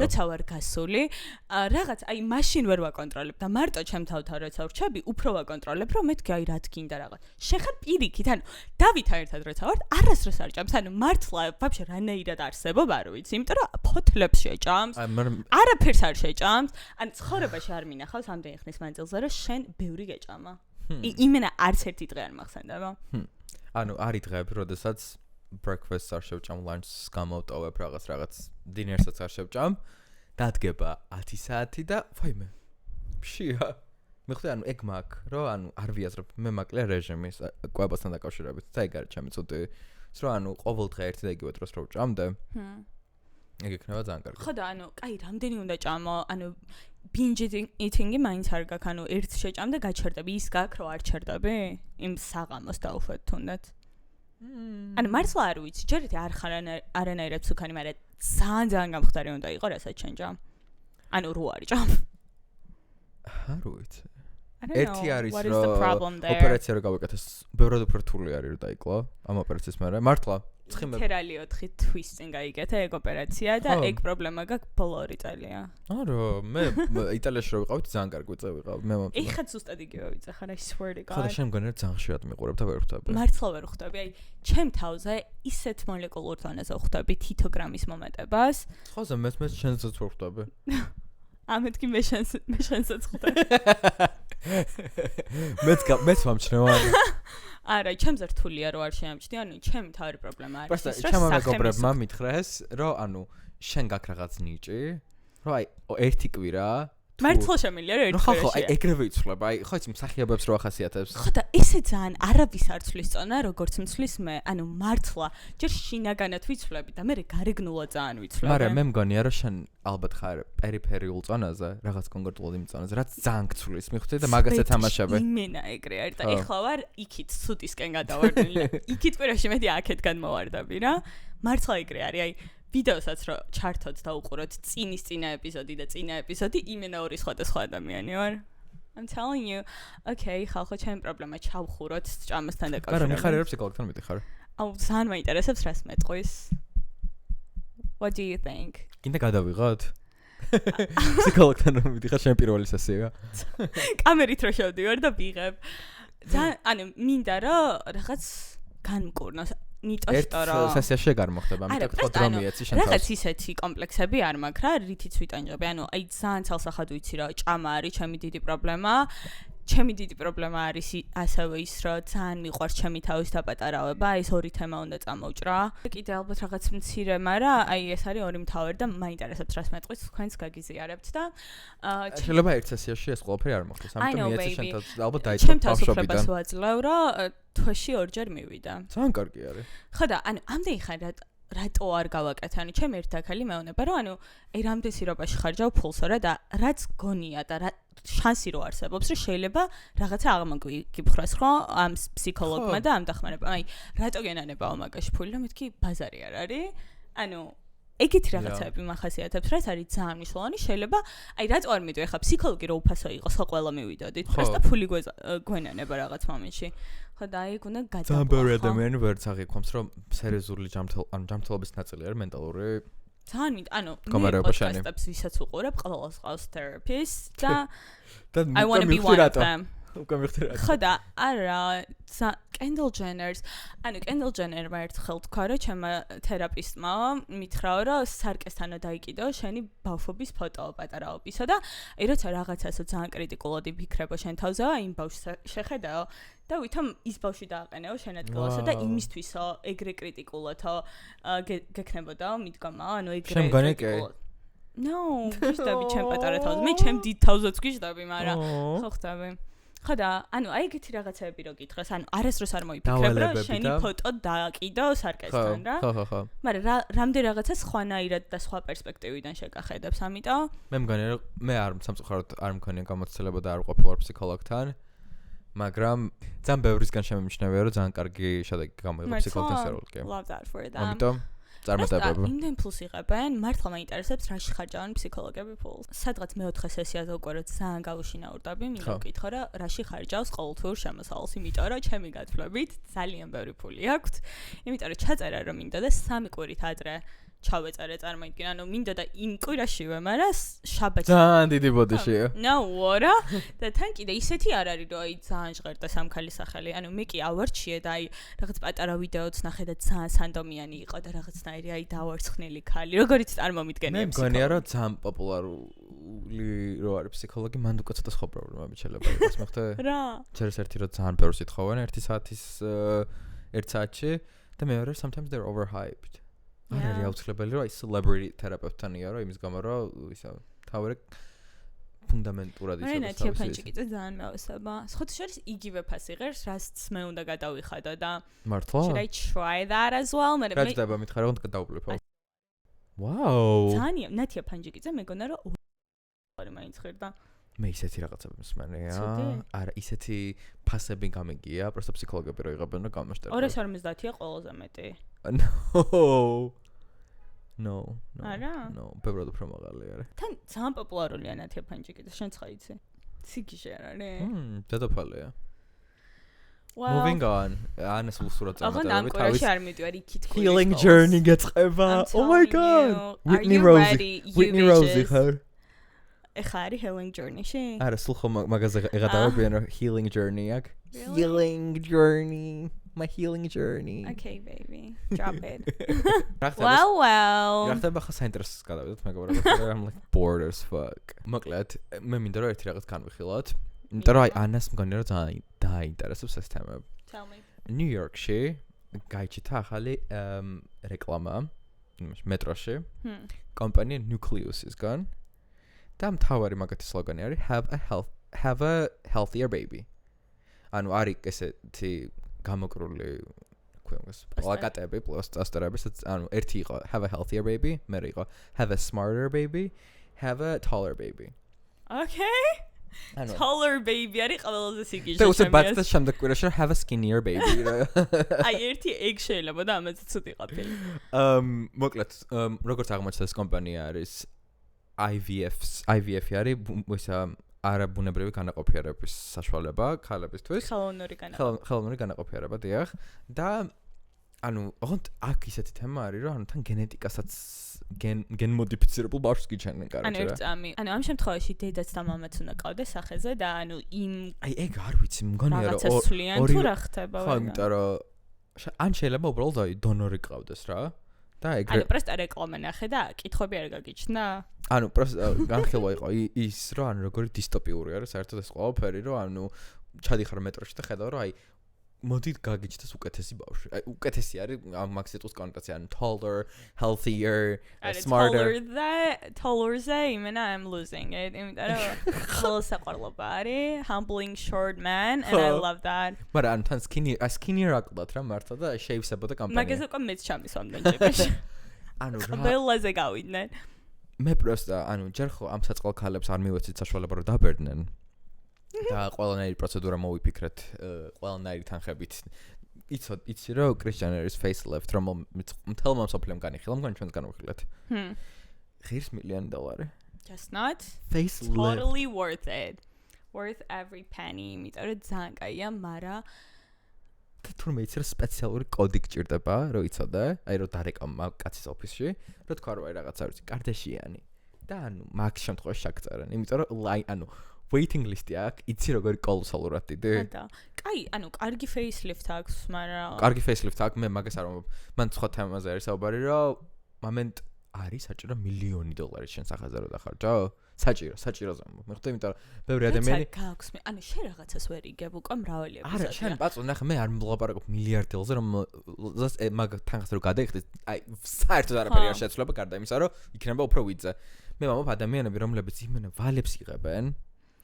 Speaker 1: როცა ვარ გასული, რაღაც აი მაშინ ვერ ვაკონტროლებ და მარტო ჩემ თავთან როცა ვრჩები, უფრო ვაკონტროლებ, რომ მეთქი აი რა თქინდა რაღაც. შეხარ პირიქით, ანუ დავითთან ერთად როცა ვარ, არასდროს არ ჭამს, ანუ მართლა ვაფშე რანაირად არსებობ არ ვიცი, იმიტომ რომ ფოთლებს შეჭამს, არაფერს არ შეჭამს, ან ცხოვრებაში არ მინახავს ამდენი ხნის მანძილზე, რომ შენ ბევრი ჭამა. იმენა არც ერთი დღე არ მახსენდება.
Speaker 2: ანუ არის დღეები, როდესაც breakfast არ შევჭამ, lunch-ს გამოვტოვებ, რაღაც dinner-საც არ შევჭამ დადგება 10 საათი და ვაიმე. ფშია. მეხუთე ანუ ეგ მაქვს, რომ ანუ არ ვიაზრებ, მე მაკლია რეჟიმი კვებასთან დაკავშირებით. და ეგ არის ჩემი ცუდი. რომ ანუ ყოველდღე ერთი და იგივე დროს რო ვჭამდე. ეგ იქნება ძალიან კარგი.
Speaker 1: ხო და ანუ, კაი, რამდენი უნდა ჭამო? ანუ binge eating-ი მაინც არ გაქვს, ანუ ერთ შეჭამ და გაჩერდები, ის გაქვს, რომ არ ჩერდები? იმ საღამოს დაუშვათ თუნდაც. ანუ მართლა არ ვიცი, ჯერეთი არ ხარ არანაირად სუქანი, მაგრამ ძალიან გამხდარი უნდა იყო, რასაც შენ ჭამ. ანუ რო არ ჭამ.
Speaker 2: არ ვიცი.
Speaker 1: ერთი
Speaker 2: არის რომ ოპერაცია რო გავაკეთეს, ბევრად უფრო რთული არის რომ დაიკლო ამ ოპერაციის მერე. მართლა
Speaker 1: თერალი 4 თვის წინ გაიგეთა ეგ ოპერაცია და ეგ პრობლემა გაქვს ბოლო 2 წელია.
Speaker 2: არა, მე იტალიაში რო ვიყავით ძალიან კარგი წევიყავ. მე მომწონდა.
Speaker 1: ეხლა ზუსტად იგივე ვიწახარ, I swear to God.
Speaker 2: ხოდა შენ მგონია ძალიან ხშირად მიყურებ და ვერ ხვდები.
Speaker 1: მართლა ვერ ხვდები, აი, ჩემ თავზე ისეთ მოლეკულურ დონეზე ხვდები თითოგრამის მომატებას.
Speaker 2: ხოზე მეც შენსაც ვერ ხვდები.
Speaker 1: ამეთქი მე შენსაც ხვდები.
Speaker 2: მეც ვამჩნევა.
Speaker 1: არა, ჩემზე რთულია რომ არ შეამჩნი, ანუ ჩემი თავი პრობლემა არის.
Speaker 2: პროსტა ჩემმა მეგობრებმა მითხრეს, რომ ანუ შენ გაქვს რაღაც ნიჭი, რომ აი ერთი კვირა
Speaker 1: მართლა შემიძლია რომ ერთი
Speaker 2: კვირაში. ხო, აი ეგრევე იცვლება, აი ხო იცი მსახიობებს რო ახასიათებს.
Speaker 1: ხო და ესე ძალიან არაბის არ ცვლის წონა, როგორც მცვლის მე, ანუ მართლა ჯერ შინაგანად ვიცვლები და მე გარეგნულად ძალიან ვიცვლები.
Speaker 2: მაგრამ მე მგონია რომ შენ ალბათ ხარ პერიფერიულ წონაზე, რაღაც კონკრეტულად იმ წონაზე, რაც ძალიან გცვლის, მიხვდები და მაგას ეთამაშები.
Speaker 1: იმენა ეგრე არის და ეხლა ვარ იქით სუდისკენ გადავარდნილი. იქით კვირაში მეტი აქეთ განმოვარდები რა. მართლა ეგრე არის, აი ვიდეოსაც რო ჩართოთ და უყუროთ წინის წინა ეპიზოდი და წინა ეპიზოდი იმენა ორი სხვადასხვა ადამიანი ვარ. I'm telling you. Okay, ხალხო, ჩემი პრობლემა ჩავხუროთ ჭამასთან დაკავშირებით.
Speaker 2: არა, მიხარ ერებს ფსიქოლოგთან მიდიხარ.
Speaker 1: აუ, ძალიან მაინტერესებს რას მეტყვის. What do you think?
Speaker 2: კიდე გადავიღოთ? ფსიქოლოგთან მიდიხარ შენ პირველი სესია.
Speaker 1: კამერით რო შევდივარ და ვიღებ. ძალიან, ანუ მინდა რომ რაღაც განმკურნოს. ნიტოშტო რომ
Speaker 2: სესიაში გარმოხდება, ამიტომ ხო დრომიეცი შენ თავს.
Speaker 1: რაღაც ისეთი კომპლექსები არ მაქვს რა, რითიც ვიტანჯები. ანუ აი ძალიან ცალსახად ვიცი რომ ჭამა არის ჩემი დიდი პრობლემა. ჩემი დიდი პრობლემა არის ასევე ის რომ ძალიან მიყვარს ჩემი თავის დაპატარავება, ეს ორი თემა უნდა წამოვჭრა. კიდე ალბათ რაღაც მცირე, მაგრამ აი ეს არის ორი მთავარი და მაინტერესებს რას მეტყვის, თქვენს გაგიზიარებთ და
Speaker 2: შეიძლება ერთ სესიაში ეს ყველაფერი არ მოხდეს, ამიტომ მეცი შენ თავს ალბათ დაიწყო
Speaker 1: ბავშვობიდან. ჩემ თავს უფლებას ვაძლევ რომ თვეში ორჯერ მივიდა.
Speaker 2: ძალიან კარგი არის.
Speaker 1: ხო და ანუ ამდენი ხარ რატო არ გავაკეთე? ანუ ჩემი ერთ აქალი მეუნება რომ ანუ აი რამდენ სირობაში ხარჯავ ფულსო რა და რაც გონია და რა შანსი რო არსებობს რომ შეიძლება რაღაცა აღმოგიფხრას ხო ამ ფსიქოლოგმა და ამ დახმარებამ. აი რატო გენანებაო მაგაში ფული და მეთქი ბაზარი არ არის? ანუ ეგეთი რაღაცები მახასიათებს, რაც არის ძალიან მნიშვნელოვანი. შეიძლება აი რატო არ მიდო ეხა ფსიქოლოგი რო უფასო იყოს, ხო ყველა მივიდოდით. პროსტა ფული გვენანება რაღაც მომენტში. ხო და აი უნდა გადავყო.
Speaker 2: ძალიან ბევრი ადამიანი ვერც აღიქვამს, რომ სერიოზული ჯანმრთელობის ნაწილი არის მენტალური
Speaker 1: ძალიან მინდა, ანუ მე პოდკასტებს ვისაც უყურებ, ყველას ყავს therapist და I want to be one of them. ხო და არა, Kendall Jenner-ს, ანუ Kendall Jenner-მა ერთხელ თქვა, რომ ჩემმა თერაპისტმა მითხრა, რომ სარკესთანო დაიკიდო შენი ბავშვობის ფოტო პატარაობისა და აი როცა რაღაცასო ძალიან კრიტიკულად იფიქრებო შენ თავზე, იმ ბავშვს შეხედაო და ვითომ ის ბავშვი დააყენეო შენ ადგილასა და იმისთვისო ეგრე კრიტიკულათო გექნებოდაო მიდგომა, ანუ ეგრე კრიტიკულად. No, ვიждები ჩემ პატარა თავზე. მე ჩემ დიდ თავზეც ვიждები, მაგრამ ხო ხტები. ხო და ანუ აი ეგეთი რაღაცები რო გითხრას, ანუ არასდროს არ მოიფიქრებ რომ შენი ფოტო დააკიდო სარკესთან რა.
Speaker 2: ხო.
Speaker 1: მაგრამ რამდენ რაღაცა სხვანაირად და სხვა პერსპექტივიდან შეგახედებს, ამიტომ
Speaker 2: მე მგონია რომ მე არ სამწუხაროდ არ მქონია გამოცდილება და არ ვყოფილვარ ფსიქოლოგთან. მაგრამ ძალიან ბევრისგან შემემჩნევია რომ ძალიან კარგი შედეგი გამოიღო ფსიქოლოგთან სეროლკი.
Speaker 1: Love that for them.
Speaker 2: ამიტომ წარმატებები.
Speaker 1: იმდენ ფულს იღებენ, მართლა მაინტერესებს რაში ხარჯავენ ფსიქოლოგები ფულს. სადღაც მე-4 სესიაზე უკვე რომ ძალიან გავუშინაურდები, მინდა ვკითხო რა რაში ხარჯავს ყოველთვიურ შემოსავალს, იმიტომ რომ ჩემი გათვლებით ძალიან ბევრი ფული აქვს. იმიტომ რომ ჩაწერა რომ მინდა და 3 კვირით ადრე ჩავეწერე წარმოიდგინე, ანუ მინდა და იმ კვირაშივე, მაგრამ შაბათში
Speaker 2: ძალიან დიდი ბოდიშია.
Speaker 1: No, what? და თან კიდე ისეთი არ არის, რომ აი ძალიან ჟღერდა სამქალის სახელი. ანუ მე კი ავარჩიე და აი რაღაც პატარა ვიდეოც ნახე და ძალიან სანდომიანი იყო და რაღაცნაირი აი დავარცხნილი ქალი. როგორიც წარმომიდგენია
Speaker 2: ფსიქოლოგი. მე მგონია რომ ძალიან პოპულარული რო არის ფსიქოლოგი, მანდ უკვე ცოტა სხვა პრობლემები შეიძლება იყოს, მეხტე?
Speaker 1: რა?
Speaker 2: ჯერს ერთი რო ძალიან ბევრს ითხოვენ 1 საათის 1 საათში და მეორე sometimes they're overhyped. არ არის აუცილებელი რომ აი celebrity therapist-თან იარო იმის გამო რომ ისა თავი ფუნდამენტურად ისე
Speaker 1: ნათია ფანჯიკიძე ძალიან მეავსება. სხვა შორის იგივე ფასი ღერს, რაც მე უნდა გადავიხადო და
Speaker 2: მართლა?
Speaker 1: Should I try that as well? მე
Speaker 2: გაჭდება მითხარ რომ გადავუპლებ. ვაუ.
Speaker 1: ძალიან ნათია ფანჯიკიძე მეგონა რომ ორი მაინც ხერდა.
Speaker 2: მე ისეთი რაღაცები მსმენია. არა, ისეთი ფასები გამიგია, просто ფსიქოლოგები რო იღებენ და გამაშტერებენ.
Speaker 1: 250-ია ყველაზე მეტი.
Speaker 2: No.
Speaker 1: არა?
Speaker 2: No, ბევრად უფრო მაღალი არის.
Speaker 1: თან ძალიან პოპულარულია ნათია ფანჯიკიძე, შენ ცხა იცი? სიგიჟე არ არის?
Speaker 2: დედოფალია. Moving on. ანას უსურვად
Speaker 1: წამატებები თავის არ მიდივარ იქით ქულის.
Speaker 2: Healing journey გეწყება. Oh my god. Whitney Rosie ხარ?
Speaker 1: ეხა არის healing journey-ში?
Speaker 2: არა, სულ ხომ მაგაზე ეღადავებიან რომ healing journey აქ. Healing journey. My healing journey.
Speaker 1: Okay, baby. Drop it.
Speaker 2: Well.
Speaker 1: რა
Speaker 2: ხდება ხა საინტერესოს გადავიდეთ მეგობრებო. I'm like bored as fuck. მოკლედ, მე მინდა რომ ერთი რაღაც განვიხილოთ. იმიტომ რომ აი ანას მგონია რომ ძალიან დაინტერესებს ეს თემები.
Speaker 1: Tell me.
Speaker 2: New York-ში გაიჩიტა ახალი რეკლამა მეტროში. კომპანია Nucleus-ისგან. და მთავარი მაგათი სლოგანი არის have a healthier baby. ანუ არის ესეთი გამოკრული ქვემოს პლაკატები პოსტერები ანუ ერთი იყო have a healthier baby მეორე იყო have a smarter baby have a taller baby
Speaker 1: Okay taller baby არის ყველაზე სიგიჟე
Speaker 2: და უცებ ბაცდა შემდეგ კვირაში have a skinnier baby
Speaker 1: აი ერთი ეგ შეიძლება და ამაზე ცუდი ყოფილი
Speaker 2: მოკლედ როგორც აღმოჩნდა ეს კომპანია არის IVF არის ისა არაბუნებრივი განაყოფიერების საშუალება ქალებისთვის. ხელოვნური განაყოფიერება, დიახ. და ანუ, ოღონდ აქ ისეთი თემა არის, რომ ანუ თან გენეტიკასაც გენ მოდიფიცირებულ ბავშვს გიჩენენ კარგი რა.
Speaker 1: ანუ ერთ წამი, ანუ ამ შემთხვევაში დედაც და მამაც უნდა ყავდეს სახეზე და ანუ იმ
Speaker 2: აი ეგ არ ვიცი, მგონია რომ
Speaker 1: თუ რა ხდება
Speaker 2: ხო, იმიტომ რომ ან შეიძლება უბრალოდ აი დონორი ყავდეს რა. და ეგრე
Speaker 1: ანუ პროსტა რეკლამა ნახე და კითხვები არ გაგიჩნდა?
Speaker 2: ანუ პროსტა განხილვა იყო ის რომ ანუ როგორი დისტოპიური არის საერთოდ ეს ყველაფერი რომ ანუ ჩადიხარ მეტროში და ხედავ რომ აი მოდით გაგიჩნდეს უკეთესი ბავშვი. აი უკეთესი არის მაგ სიტყვის კონოტაცია ანუ taller, healthier, smarter.
Speaker 1: Taller-ზე იმენა I'm losing it. იმიტომ რომ ხოლმე საყვარლობა არის humbling short man and I love that.
Speaker 2: მაგრამ ანუ თან skinnier აკლდათ რა მართლა და შეივსებოდა კამპანია.
Speaker 1: მაგას უკვე მეც ჩამისვამდნენ ჯეფში. ანუ რა ყველაზე გავიდნენ.
Speaker 2: მე პროსტა ანუ ჯერ ხო ამ საწყალ ქალებს არ მივეცით საშუალება რომ დაბერდნენ. და ყველანაირი პროცედურა მოვიფიქრეთ ყველანაირი თანხებით. იცი რომ კრის ჯენერის facelift რომ მთელმა მსოფლიომ განიხილა, მგონი ჩვენს განვიხილეთ. ღირს $1 million.
Speaker 1: Just not.
Speaker 2: Facelift.
Speaker 1: Totally worth it. Worth every penny. იმიტომ რომ ძალიან კაია, მაგრამ
Speaker 2: თურმე იცი რომ სპეციალური კოდი გჭირდება, რომ იცოდე, აი რომ დარეკამა კაცის ოფისში, რომ თქვა რომ აი რაღაც არ ვიცი, კარდეშიანი. და ანუ მაგ შემთხვევაში შეგწერენ, იმიტომ რომ ანუ waiting list-ი აქვს, იცი როგორი კოლოსალურად დიდი.
Speaker 1: და კაი, ანუ კარგი facelift აქვს, მაგრამ
Speaker 2: კარგი facelift აქვს, მე მაგას არ ვამბობ. მან სხვა თემაზე არის საუბარი, რომ მომენტ არის საჭირო $1,000,000 შენ სახაზე რომ დახარჯო? საჭიროზე ამბობ. მე ხვდები, იმიტომ რომ ბევრი ადამიანი
Speaker 1: გაქვს მე, ანუ შენ რაღაცას ვერ იგებ უკვე მრავალი ეპიზოდი.
Speaker 2: არა, შენ პაწო ნახე, მე არ მლაპარაკობ $1,000,000-ზე, რომ მაგ თანხას რო გადაიხდე, აი საერთოდ არაფერი არ შეცვლება გარდა იმისა, რომ იქნება უფრო ვიძე. მე ვამბობ ადამიანები, რომლებიც იმენა ვალებს იღებენ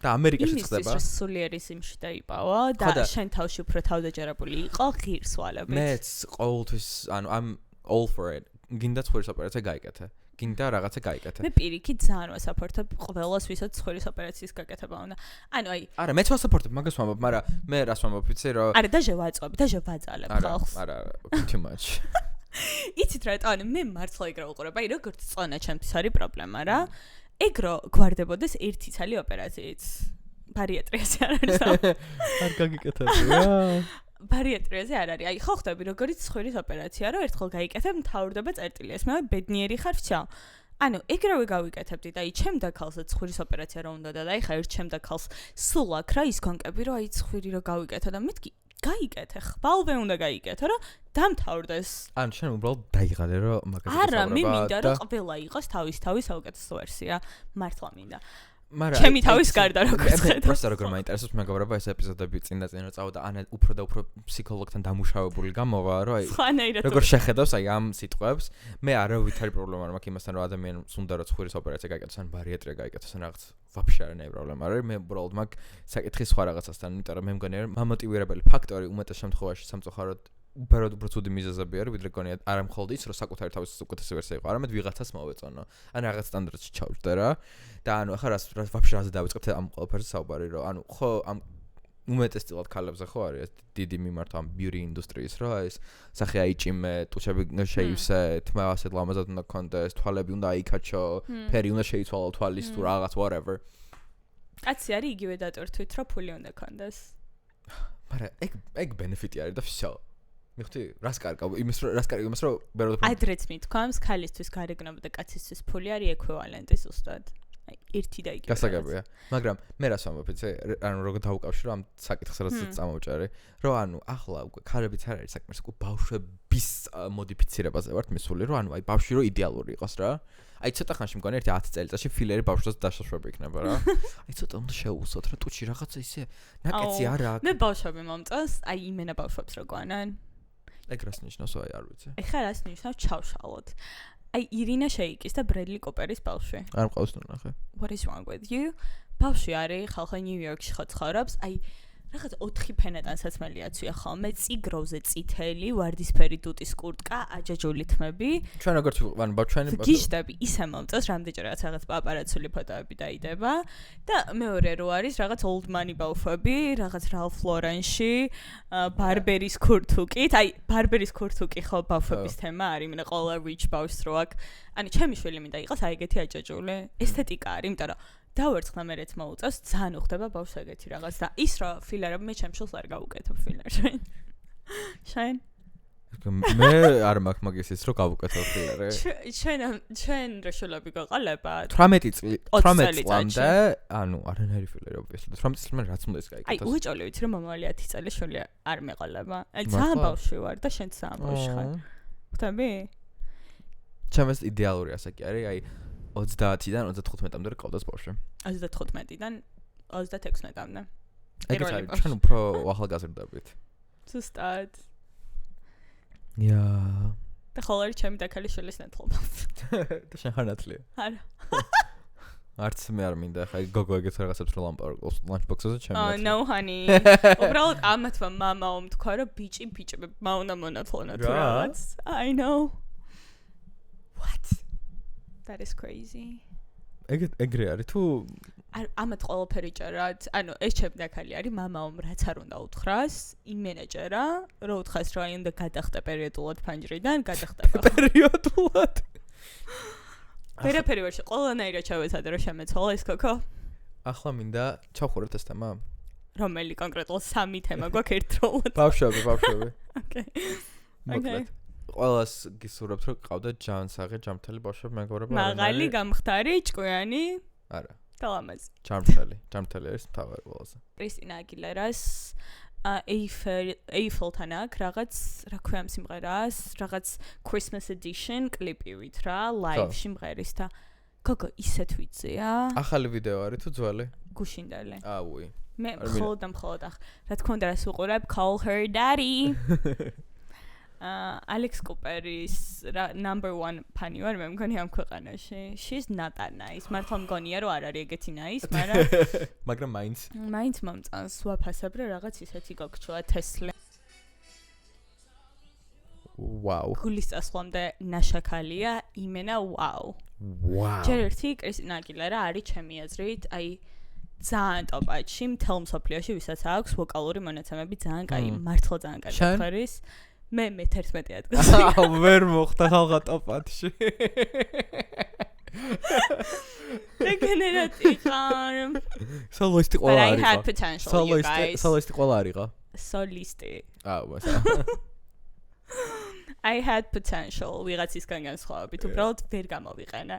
Speaker 2: და ამერიკაში ხდება.
Speaker 1: იმის სულიერი სიმში დაიპავა და შენ თავში უფრო თავდაჯერებული იყო ღირს ვალებით.
Speaker 2: მეც ყოველთვის ანუ I'm all for it. გინდა ცხვირის ოპერაცია გაიკეთე. გინდა რაღაცა გაიკეთე.
Speaker 1: მე პირიქით ძალიან ვასაპორტებ ყველას, ვისაც ცხვირის ოპერაციის გაკეთება უნდა. ანუ აი
Speaker 2: არა, მეც ვასაპორტებ, მაგას ვამბობ, მაგრამ მე რას ვამბობ, იცი რომ
Speaker 1: არა, დაჟე ვაწვევ, დაჟე ვაძალებ ხალხს.
Speaker 2: არა, too much.
Speaker 1: იცით რა, ანუ მე მართლა ეგრე ვუყურებ, აი როგორც წონა ჩემთვის არის პრობლემა რა. ეგ რო გვარდებოდეს ერთი ცალი ოპერაციით. ბარიატრიაზე არ არის.
Speaker 2: არ გაგიკეთებია.
Speaker 1: ბარიატრიაზე არ არის. აი ხო ხდები როგორც ცხვირის ოპერაცია რო ერთხელ გაიკეთებ, მთავრდება წერტილი. ეს მე ბედნიერი ხარ ვსა. ანუ ეგრევე გავიკეთებდი და აი ჩემ დაქალსაც ცხვირის ოპერაცია რო უნდა და აი ხა ერთ ჩემ დაქალს სულ აქ რა ის კონკები რო აი ცხვირი რო გავიკეთე და მეთქი გაიკეთე, ხვალვე უნდა გაიკეთე, რომ დამთავრდეს.
Speaker 2: ანუ შენ უბრალოდ დაიღალე რომ მაგაზე
Speaker 1: არა, მე მინდა რომ ყველა იყოს თავის საუკეთესო ვერსია. მართლა მინდა. ჩემი თავის გარდა როგორც ხედავს.
Speaker 2: პროსტა როგორ მაინტერესებს მეგობრებო ეს ეპიზოდები წინ და წავა და ანა უფრო და უფრო ფსიქოლოგთან დამუშავებული გამოვა რომ აი როგორ შეხედავს აი ამ სიტყვებს მე არავითარი პრობლემა არ მაქვს იმასთან რომ ადამიანს უნდა რომ ცხურის ოპერაცია გაიკეთოს ან ბარიატრია გაიკეთოს ან რაღაც ვაფშე არანაირი პრობლემა არ არის მე უბრალოდ მაგ საკითხი სხვა რაღაცასთან იმიტომ რომ მე მგონია რომ მამოტივირებელი ფაქტორი უმეტეს შემთხვევაში სამწუხაროდ უბრალოდ უფრო ცუდი მიზეზები არის ვიდრე გონია არა მხოლოდ ის რომ საკუთარი თავის უკეთესი ვერსია იყო არამედ ვიღაცას მოვეწონო ან რაღაც სტანდარტში ჩავჯდე რა და ანუ ახლა რა ვაფშე რაზე დავიწყებთ ამ ყველაფერზე საუბარი რომ ანუ ხო ამ უმეტესწილად ქალებზე ხო არის ეს დიდი მიმართ ამ beauty industries რა ეს სახე აიჭიმე ტუჩები შეივსე თმა ასეთ ლამაზად უნდა გქონდეს თვალები უნდა აიქაჩო ფერი უნდა შეიცვალო თვალის თუ რაღაც whatever
Speaker 1: კაცი არის იგივე დატვირთვით რომ ფული უნდა გქონდეს
Speaker 2: მაგრამ ეგ ბენეფიტი არის და всё მიხდი რას კარგა იმის რომ ბეროდ
Speaker 1: ადრეც მithქვამს ქალისთვის გარეგნობა და კაცისთვის ფული არის ეკვივალენტი ზუსტად აი ერთი და იგივე
Speaker 2: გასაგებია მაგრამ მე რას ვამბობ იცი ანუ როგორ დავუკავშირო ამ საკითხს რასაც წამოვჭარი რომ ანუ ახლა უკვე ქალებიც არ არის საქმე უკვე ბავშვების მოდიფიცირებაზე ვართ მისული რომ ანუ აი ბავშვი რო იდეალური იყოს რა აი ცოტა ხანში მგონი ერთი 10 წელიწადში ფილერი ბავშვს დაშაშვები იქნება რა აი ცოტა უნდა შეუუსოთ რა ტუჩი რაღაცა ისე ნაკეცი არა აქვს
Speaker 1: მე ბავშვები მომწონს აი იმენა ბავშვებს რო გვანან
Speaker 2: ეგ რას ნიშნავს აი არ ვიცი
Speaker 1: ეხლა რას ნიშნავს ჩავშალოთ აი ირინა შეიკის და ბრედლი კოპერის ბავშვი
Speaker 2: არ მყავს თუ ნახე
Speaker 1: What is wrong with you ბავშვი არის ხალხი ნიუ-იორკში ხო ცხოვრობს აი რაღაც 4 ფენეტან საცმელიაცვია ხოლმე წიგროზე წითელი ვარდისფერი დუტის კურტკა აჯაჯული თმები
Speaker 2: ჩვენ როგორც ანუ ბავშვები
Speaker 1: გიჟდები ისე მომწონს რამდენჯერაც რაღაც პაპარაცული ფოტოები დაიდება და მეორე რო არის რაღაც old money ბავშვები რაღაც Ralph Lauren-ში ბარბერის ქურთუკით აი ბარბერის ქურთუკი ხო ბავშვების თემა არის მე ყველა rich ბავშვს რო აქვს ანუ ჩემი შვილი მინდა იყოს აი ეგეთი აჯაჯული ესთეტიკა არის იმიტომ რომ დავერცხნა მერეც მოუწევს ძალიან უხდება ბავშვს ეგეთი რაღაც და ის რა ფილერები მე ჩემ შულს არ გავუკეთებ ფილერში შენ
Speaker 2: მე არ მაქვს მაგის ის რომ გავუკეთებ ფილერი
Speaker 1: ჩვენ რა შულები გაყალება
Speaker 2: 18 წლამდე ანუ არანაირი ფილერი ობვიესლი 18 წლამდე რაც უნდა ის გაიკეთოს
Speaker 1: აი უეჭოლი ვიცი რომ მომავალი 10 წელი შული არ მეყალება აი ძალიან ბავშვი ვარ და შენ ძალიან ბავშვი ხარ ხვდები
Speaker 2: ჩემს იდეალური ასაკი არის აი 30-დან 35-მდე ყავდას ბავშვი.
Speaker 1: 35-დან 36-მდე.
Speaker 2: ეგეც არის, ჩვენ უფრო ახალგაზრდებით.
Speaker 1: ზუსტად.
Speaker 2: ია.
Speaker 1: და ხოლმე ჩემი და ქალის შვილის ნათლობა.
Speaker 2: და შენ ხარ ნათლია?
Speaker 1: არა.
Speaker 2: არც მე არ მინდა, ხა გოგო ეგეთ რაღაცებს რომ ლანჩბოქსზე ჩემი ნათლია.
Speaker 1: Oh no honey. უბრალოდ ამათმა მამაომ თქვა რომ ბიჭებმა უნდა მონათლონ თუ რაღაც. I know. What? That is crazy.
Speaker 2: ეგრე არის თუ
Speaker 1: ამათ ყველაფერი ჭერათ. ანუ ეს ჩემი დაქალი არის, მამაომ რაც არ უნდა უთხრას, იმენეჯერა, რომ უთხრას რომ აი უნდა გადახტე პერიოდულად ფანჯრიდან, გადახტება.
Speaker 2: პერიოდულად.
Speaker 1: ვერაფერი ვერ ყველანაირად ჩავეცადე რომ შემეცვალა ეს კოკო.
Speaker 2: ახლა მინდა ჩავხურებთ ეს თემა.
Speaker 1: რომელი კონკრეტულად 3 თემა გვაქვს ერთდროულად.
Speaker 2: ბავშვები.
Speaker 1: Okay.
Speaker 2: მოკლედ. ყველას გისურვებთ რომ ყავდეთ ჯანსაღი ჯამთელი ბავშვები მეგობრებო
Speaker 1: მაღალი გამხდარი ჭკვიანი
Speaker 2: არა
Speaker 1: და ლამაზი
Speaker 2: ჯამთელი არის თავი ყველაზე
Speaker 1: კრისტინა აგილერას Eiffel-თან აქვს რაღაც რა ქვია ამ სიმღერას რაღაც Christmas edition კლიპივით რა live-ში მღერის და გოგო ისეთ ვიწია
Speaker 2: ახალი ვიდეო არის თუ ძველი
Speaker 1: გუშინდელი
Speaker 2: აუი
Speaker 1: მე მხოლოდ რა თქმა უნდა რას უყურებ Call Her Daddy Alex Cooper-ის number 1 ფანი ვარ მე მგონი ამ ქვეყანაში. She's not that nice. მართლა მგონია რომ არ არის ეგეთი nice,
Speaker 2: მაგრამ
Speaker 1: მაინც მომწონს. ვაფასებრე რაღაც ისეთი გოგჩოა Tesla.
Speaker 2: Wow.
Speaker 1: გულის წასვლამდე ნაშაკალია, იმენა wow.
Speaker 2: Wow.
Speaker 1: ჯერ ერთი კრისტინა აგილერა არის ჩემი აზრით, აი ძალიან ტოპაჩი მთელ მსოფლიოში ვისაც აქვს ვოკალური მონაცემები ძალიან კაი, მართლა ძალიან კაი ხარის. მე 11 ადგილზე.
Speaker 2: ვერ მოხდა ხალხა ტოპათში.
Speaker 1: რეგენერატი ხარ.
Speaker 2: სოლისტი ყველა
Speaker 1: I
Speaker 2: არისო.
Speaker 1: had potential you guys.
Speaker 2: სოლისტი ყველა არისო.
Speaker 1: სოლისტი.
Speaker 2: ვასა.
Speaker 1: I had potential. ვიღაცისგან განსხვავებით, უბრალოდ ვერ გამოვიყენა.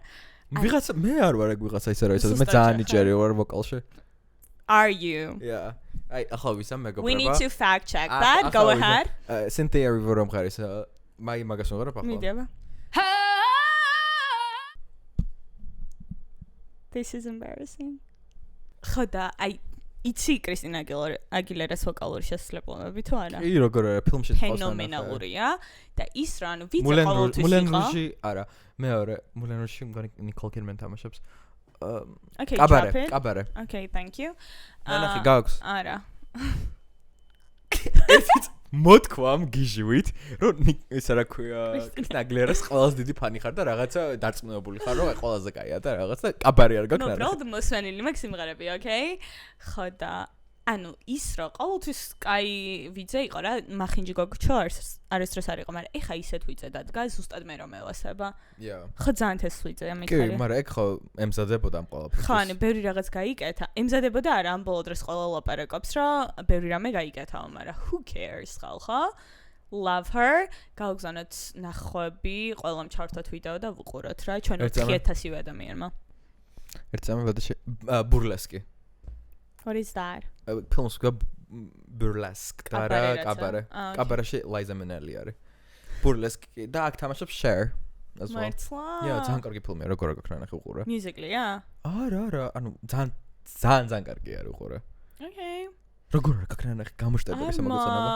Speaker 2: ვიღაცა მე არ ვარ ეგ ვიღაცა ისე რა იცოდი, მე ძალიან ნიჭიერი ვარ ვოკალში.
Speaker 1: Are you?
Speaker 2: Yeah. აი ახლა ვისამ მეგობრებო.
Speaker 1: We need to fact check that. Go ahead.
Speaker 2: Cynthia Rivera მხარის მაგას ვიღებ ახლა.
Speaker 1: მიდიება. This is embarrassing. ხო და აი იცი კრისტინა აგილერას ვოკალური შესაძლებლობები თუ არა?
Speaker 2: კი, როგორ არა, ფილმში
Speaker 1: ფენომენალურია და ის რა, ანუ ვიცი ყოველთვის იყო.
Speaker 2: მულენ რუჟი არა, მეორე, მულენ რუჟი მგონი ნიკოლ კიდმენ თამაშობს.
Speaker 1: Okay,
Speaker 2: კაბარე.
Speaker 1: Okay, thank you.
Speaker 2: ნახე, გაქვს.
Speaker 1: არა.
Speaker 2: ესეც მოთქვამ გიჟივით, რომ ისა რა ქვია, კრისტინა აგილერას ყველაზე დიდი ფანი ხარ და რაღაცა დარწმუნებული ხარ, რომ ყველაზე კაია და რაღაცა კაბარი არ გაქვს.
Speaker 1: No, правда, მოსვენილი მაქვს სიმღერები, okay? ხო და ანუ ის რა ყოველთვის კაი ვიძე იყო რა, მახინჯი გოგჩო არის დროს არ იყო, მაგრამ ეხა ისეთ ვიძე დადგა, ზუსტად მე რომ მევასება. ხო ძალიან თეს ვიძე ამიქარი.
Speaker 2: კი, მაგრამ ეგ ხო ემზადებოდა ამ ყველაფერს.
Speaker 1: ხო, ანუ ბევრი რაღაც გაიკეთა. ემზადებოდა არა ამ ბოლო დროს ყველა ლაპარაკობს, რომ ბევრი რამე გაიკეთაო, მაგრამ who cares ხალხო? Love her. გავგზავნოთ ნახვები, ყველამ ჩავერთოთ ვიდეო და ვუყუროთ რა, ჩვენ 4000 ადამიანმა.
Speaker 2: ერთ წამებადაში ბურლესკი.
Speaker 1: What is that?
Speaker 2: ფილმს გა ბურლესკ და რა კაბარე. კაბარეში ლაიზა მენელი არის. ბურლესკი და აქ თამაშობს Cher as well. ძალიან კარგი ფილმია, როგორ გაქნა ნახე უყურე.
Speaker 1: Musically-ა?
Speaker 2: არა, ანუ ძალიან კარგი არის უყურე.
Speaker 1: Okay.
Speaker 2: როგორ გაქნა ნახე გამოშტებელი შემოგეცონება.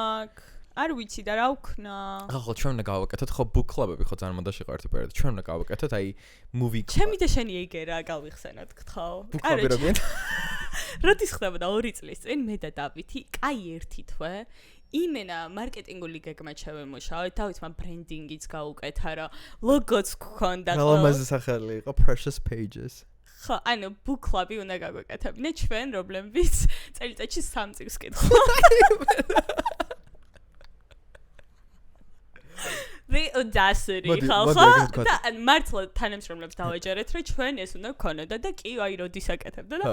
Speaker 1: არ ვიცი და რა ვქნა.
Speaker 2: ახლა ჩვენ უნდა გავაკეთოთ ხო book club-ები ხო ძალიან მოდა შეყარეთ პერიოდი. ჩვენ უნდა გავაკეთოთ აი movie club.
Speaker 1: ჩემი და შენი ეგერა გავიხსენოთ გთხოვ.
Speaker 2: book club-ი როგორ?
Speaker 1: როდის ხდებოდა 2 წლის წინ მე და დავითი, კაი ერთი თვე იმენა მარკეტინგული გეგმა შევემუშავეთ, თავისმა ბრენდინგიც გაუკეთა რა, ლოგოც გქონდა ხო.
Speaker 2: გალამაზე სახელი იყო Precious Pages.
Speaker 1: ხო, ანუ book club-ი უნდა გავაკეთებინე ჩვენ რომლებიც წელიწადში 3 წიგნს ვკითხავთ. The audacity ხალხო და მართლა თანამშრომლებს დავაჯერეთ რომ ჩვენ ეს უნდა გქონოდა და კი აი როდის აკეთებდა და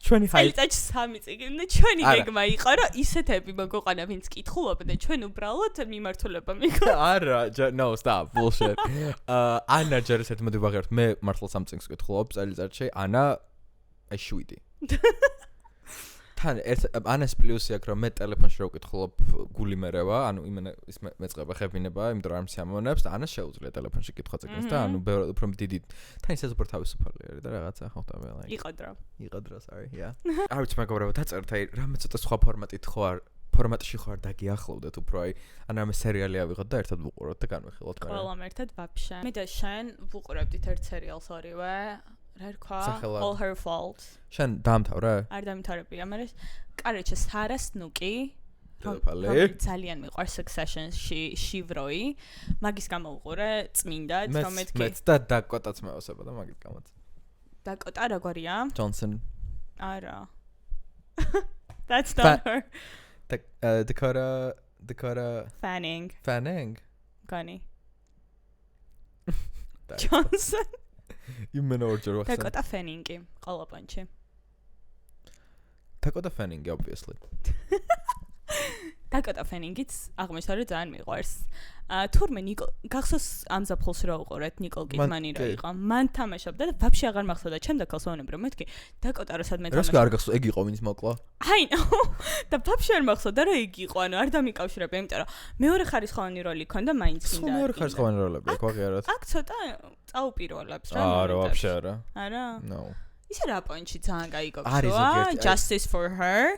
Speaker 2: ჩვენი
Speaker 1: წელიწადში 3 წიგნი და ჩვენი გეგმა იყო რომ ისეთები მოგოყანა ვინც კითხულობდა და ჩვენ უბრალოდ მიმართულება მიქონდა
Speaker 2: არა no stop bullshit ანა ჯერესეთ მოდი ვაღიაროთ მე მართლა 3 წიგნს კითხულობ წელიწადში ანა აი 7 თან ანას პლუსი აქვს რომ მე ტელეფონში რო ვკითხულობ გული მერევა ანუ იმენა ის მეწყება ხებინება იმიტომ რომ არ მსიამოვნებს და ანას შეუძლია ტელეფონში კითხვა წიგნს და ანუ უფრო დიდი თან ისე უფრო თავისუფალი არის და რაღაცა ხვდება like იყო დრო sorry yeah არ ვიცი მეგობრებო დაწერთ აი რამე ცოტა სხვა ფორმატით ხო არ ფორმატში ხო არ დაგიახლოვდეთ უფრო აი ან რამე სერიალი ავიღოთ და ერთად ვუყუროთ და განვიხილოთ მაგრამ
Speaker 1: ყველამ ერთად ვაფშე მე და შენ ვუყურებდით ერთ სერიალს ორივე რა რქვა all her fault
Speaker 2: შენ დაამთავრე?
Speaker 1: არ დამთავრებია, მაგრამ კაროჩე სარა სნუკი რომ ძალიან მიყვარს Succession-ში შივროი მაგის გამოვუყურე წმინდად რომ მეთქი
Speaker 2: მეც და დაკოტაც მევასება და მაგით გამოც
Speaker 1: დაკოტა როგორია?
Speaker 2: Johnson
Speaker 1: არა That's not her
Speaker 2: Dakota
Speaker 1: Fanning Gani Johnson
Speaker 2: იმენა ორჯერ ვახსენე.
Speaker 1: დაკოტა ფენინგი ყოლაპანჩი.
Speaker 2: დაკოტა ფენინგი obviously.
Speaker 1: დაკოტა ფენინგიც აღმოჩნდა რომ ძალიან მიყვარს. თურმე გახსოვს ამ ზაფხულს რა უყურეთ ნიკოლ კიდმანი რა იყო. მან თამაშობდა და ვაფშე აღარ მახსოვდა. ჩემ და ქალსვანებრო მეთქი დაკოტა რომ სადმე თამაშობდა.
Speaker 2: რას არ გახსოვს ეგ იყო ვინც მოკლა?
Speaker 1: I know. და ვაფშე არ მახსოვდა რომ ეგ იყო, ანუ არ დამიკავშირებია, იმიტომ რომ მეორე ხარისხოვანი როლი ქონდა მაინც კიდე.
Speaker 2: მეორე ხარისხოვანი როლები აქ ვაღიაროთ.
Speaker 1: აქ ცოტა წაუპირველებს რა.
Speaker 2: არა, ვაფშე არა.
Speaker 1: არა?
Speaker 2: No.
Speaker 1: ისე რა პოინტში ძალიან გაიგოქცოა Justice for her.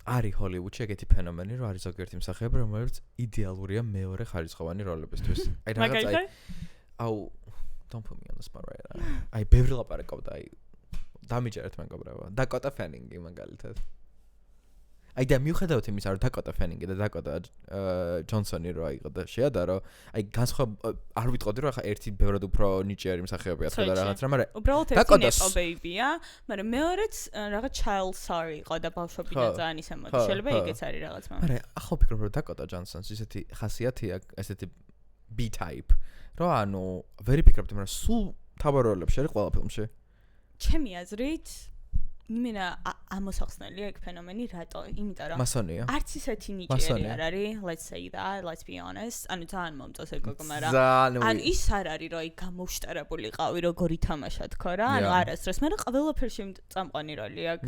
Speaker 2: არის ჰოლივუდში ეგეთი ფენომენი, რომ არის ზოგიერთი მსახიობი, რომელიც იდეალურია მეორე ხარისხოვანი როლებისთვის. აი რაღაცა აუ don't put me on the spot right now. აი ბევრი ლაპარაკობდა, აი დამიჯერეთ მეგობრებო. დაკოტა ფენინგი მაგალითად. აი და მიუხედავად იმისა, რომ დაკოტა ფენინგი და დაკოტა ჯონსონი რო აიღო და შეადარო, აი განსხვავება არ ვიტყოდი, რომ ახლა ერთი ბევრად უფრო ნიჭიერი მსახიობია ხო და რაღაც რა, მაგრამ
Speaker 1: უბრალოდ ერთი ნეპო ბეიბია, მაგრამ მეორეც რაღაც child sorry იყო და ბავშვობიდან ძალიან ისე მოდი. შეიძლება ეგეც არის რაღაც მაგრამ.
Speaker 2: მაგრამ ახლა ვფიქრობ, რომ დაკოტა ჯონსონს ისეთი ხასიათი აქვს, ესეთი B type, რომ ანუ ვერი ფიქრობდი, მაგრამ სულ თავარ როლებში არის ყველა ფილმში.
Speaker 1: ჩემი აზრით იმენა ამოსახსნელია ეგ ფენომენი რატო? იმიტომ რომ
Speaker 2: მასონია.
Speaker 1: არც ისეთი ნიჭიერი არ არის, let's say that, let's be honest. ანუ ძალიან მომწონს ეგ გოგო, მაგრამ ანუ ის არ არის რომ აი გამოშტერებული ყავი როგორი თამაშა თქო რა, ანუ არასდროს, მაგრამ ყველაფერში წამყვანი როლი აქვს.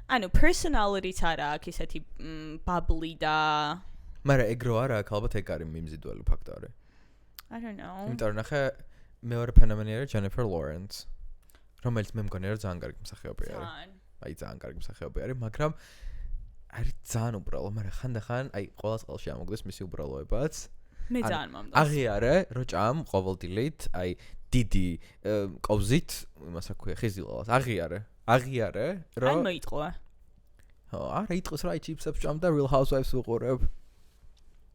Speaker 1: ანუ personality-ც არა აქვს ისეთი bubbly და
Speaker 2: მაგრამ ეგ რო არა აქვს, ალბათ ეგ არის მიმზიდველი ფაქტორი.
Speaker 1: I don't know.
Speaker 2: იმიტომ რომ ნახე მეორე ფენომენი არის Jennifer Lawrence. რომელიც მე მგონია რომ ძალიან კარგი მსახიობია არის. აი ძალიან კარგი მსახიობი არის, მაგრამ არის ძალიან უბრალო, მაგრამ ხანდახან აი ყველა წყალში ამოგდეს მისი უბრალოებაც.
Speaker 1: მე ძალიან მომდოს.
Speaker 2: აღიარე, რო ჭამ ყოველდილით, აი დიდი კოვზით, იმას რა ქვია, ხიზილავს. აღიარე, რომ
Speaker 1: აი მოიტყვა.
Speaker 2: არა, იტყვის რა ჩიპსებს ჭამ და Real Housewives ვუყურებ.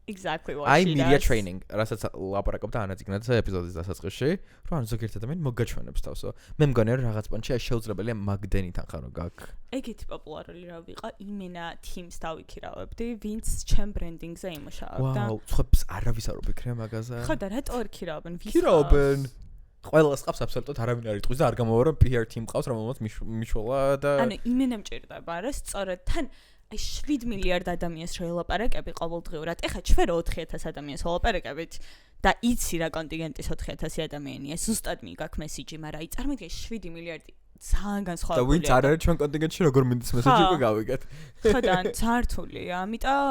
Speaker 1: Exactly what
Speaker 2: I
Speaker 1: she
Speaker 2: media
Speaker 1: does.
Speaker 2: training, რასაც ლაპარაკობდა ანაწიგნად ეპიზოდის დასაწყისში, რომ ან ზოგიერთ ადამიანი მოგაჩვენებს თავსო. მე მგონია რომ რაღაც პონჩი აი შეუძლებელია მაგდენით ახარო გაკ.
Speaker 1: ეგეთი პოპულარული რა ვიყო, იმენა teams დავიქირავებდი, ვინც ჩემ ბრენდინგზე იმუშავებდა.
Speaker 2: ვაუ, ხობს არავის არ ვფიქრია მაგაზე.
Speaker 1: ხო და რატო არ ქირავენ?
Speaker 2: ქირავენ. ყველას ყავს აბსოლუტურად არავინ არ იტყვის და არ გამოვარ რომ PR team ყავს რომელმაც მიშველა და
Speaker 1: ანუ იმენა მჭირდება რა, სწორედ თან აი 7 მილიარდ ადამიანს რო ელაპარაკები ყოველდღიურად. ეხლა ჩვენ 4000 ადამიანს ელაპარაკებით და იცი რა კონტინგენტის 4000 ადამიანია. ზუსტად მიგაქვს მესიჯი, მაგრამ აი წარმოგიდგენ 7 მილიარდი ძალიან განსხვავებულია.
Speaker 2: და ვინც არ არის ჩვენ კონტინგენტში როგორ მინდის მესეჯი უკვე გავიგეთ.
Speaker 1: ხო და ძართულია, ამიტომ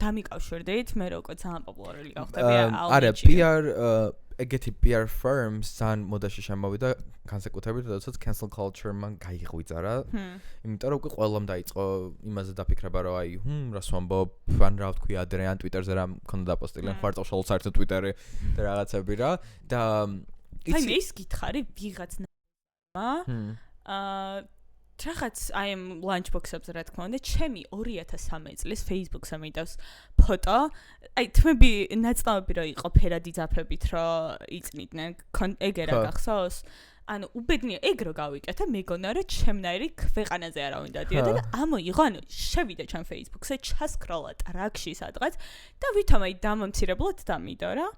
Speaker 1: დამიკავშირდით, მე რო უკვე ძალიან პოპულარული გავხდები
Speaker 2: არა, PR ეგეთი PR firms ძალიან მოდაში შემოვიდა განსაკუთრებით, როდესაც cancel culture მან გაიღვიძა რა. იმიტომ რომ უკვე ყველამ დაიწყო იმაზე დაფიქრება, რომ აი, რას ვამბობ, ან რა ვთქვი ადრე ან Twitter-ზე რა მქონდა დაპოსტილი, ხوارწავშალო საერთოდ Twitter-ი და რაღაცები რა. და
Speaker 1: აი მე ის გითხარი ვიღაცმა რაღაც აი ამ lunchbox-ებზე რა თქმა უნდა, ჩემი 2013 წლის Facebook-ზე მიდავს ფოტო. აი თმები ნაწლავები რო იყო ფერადი ძაფებით რო იწნიდნენ, ეგერა გახსოვს? ანუ უბედნია ეგ რო გავიკეთე, მეგონა რომ ჩემნაირი ქვეყანაზე არავინ დადიოდა და ამოიღო, ანუ შევიდა ჩემ Facebook-ზე, ჩასკროლა ტრაქში სადღაც და ვითომ აი დამამცირებლად დამიდო რა.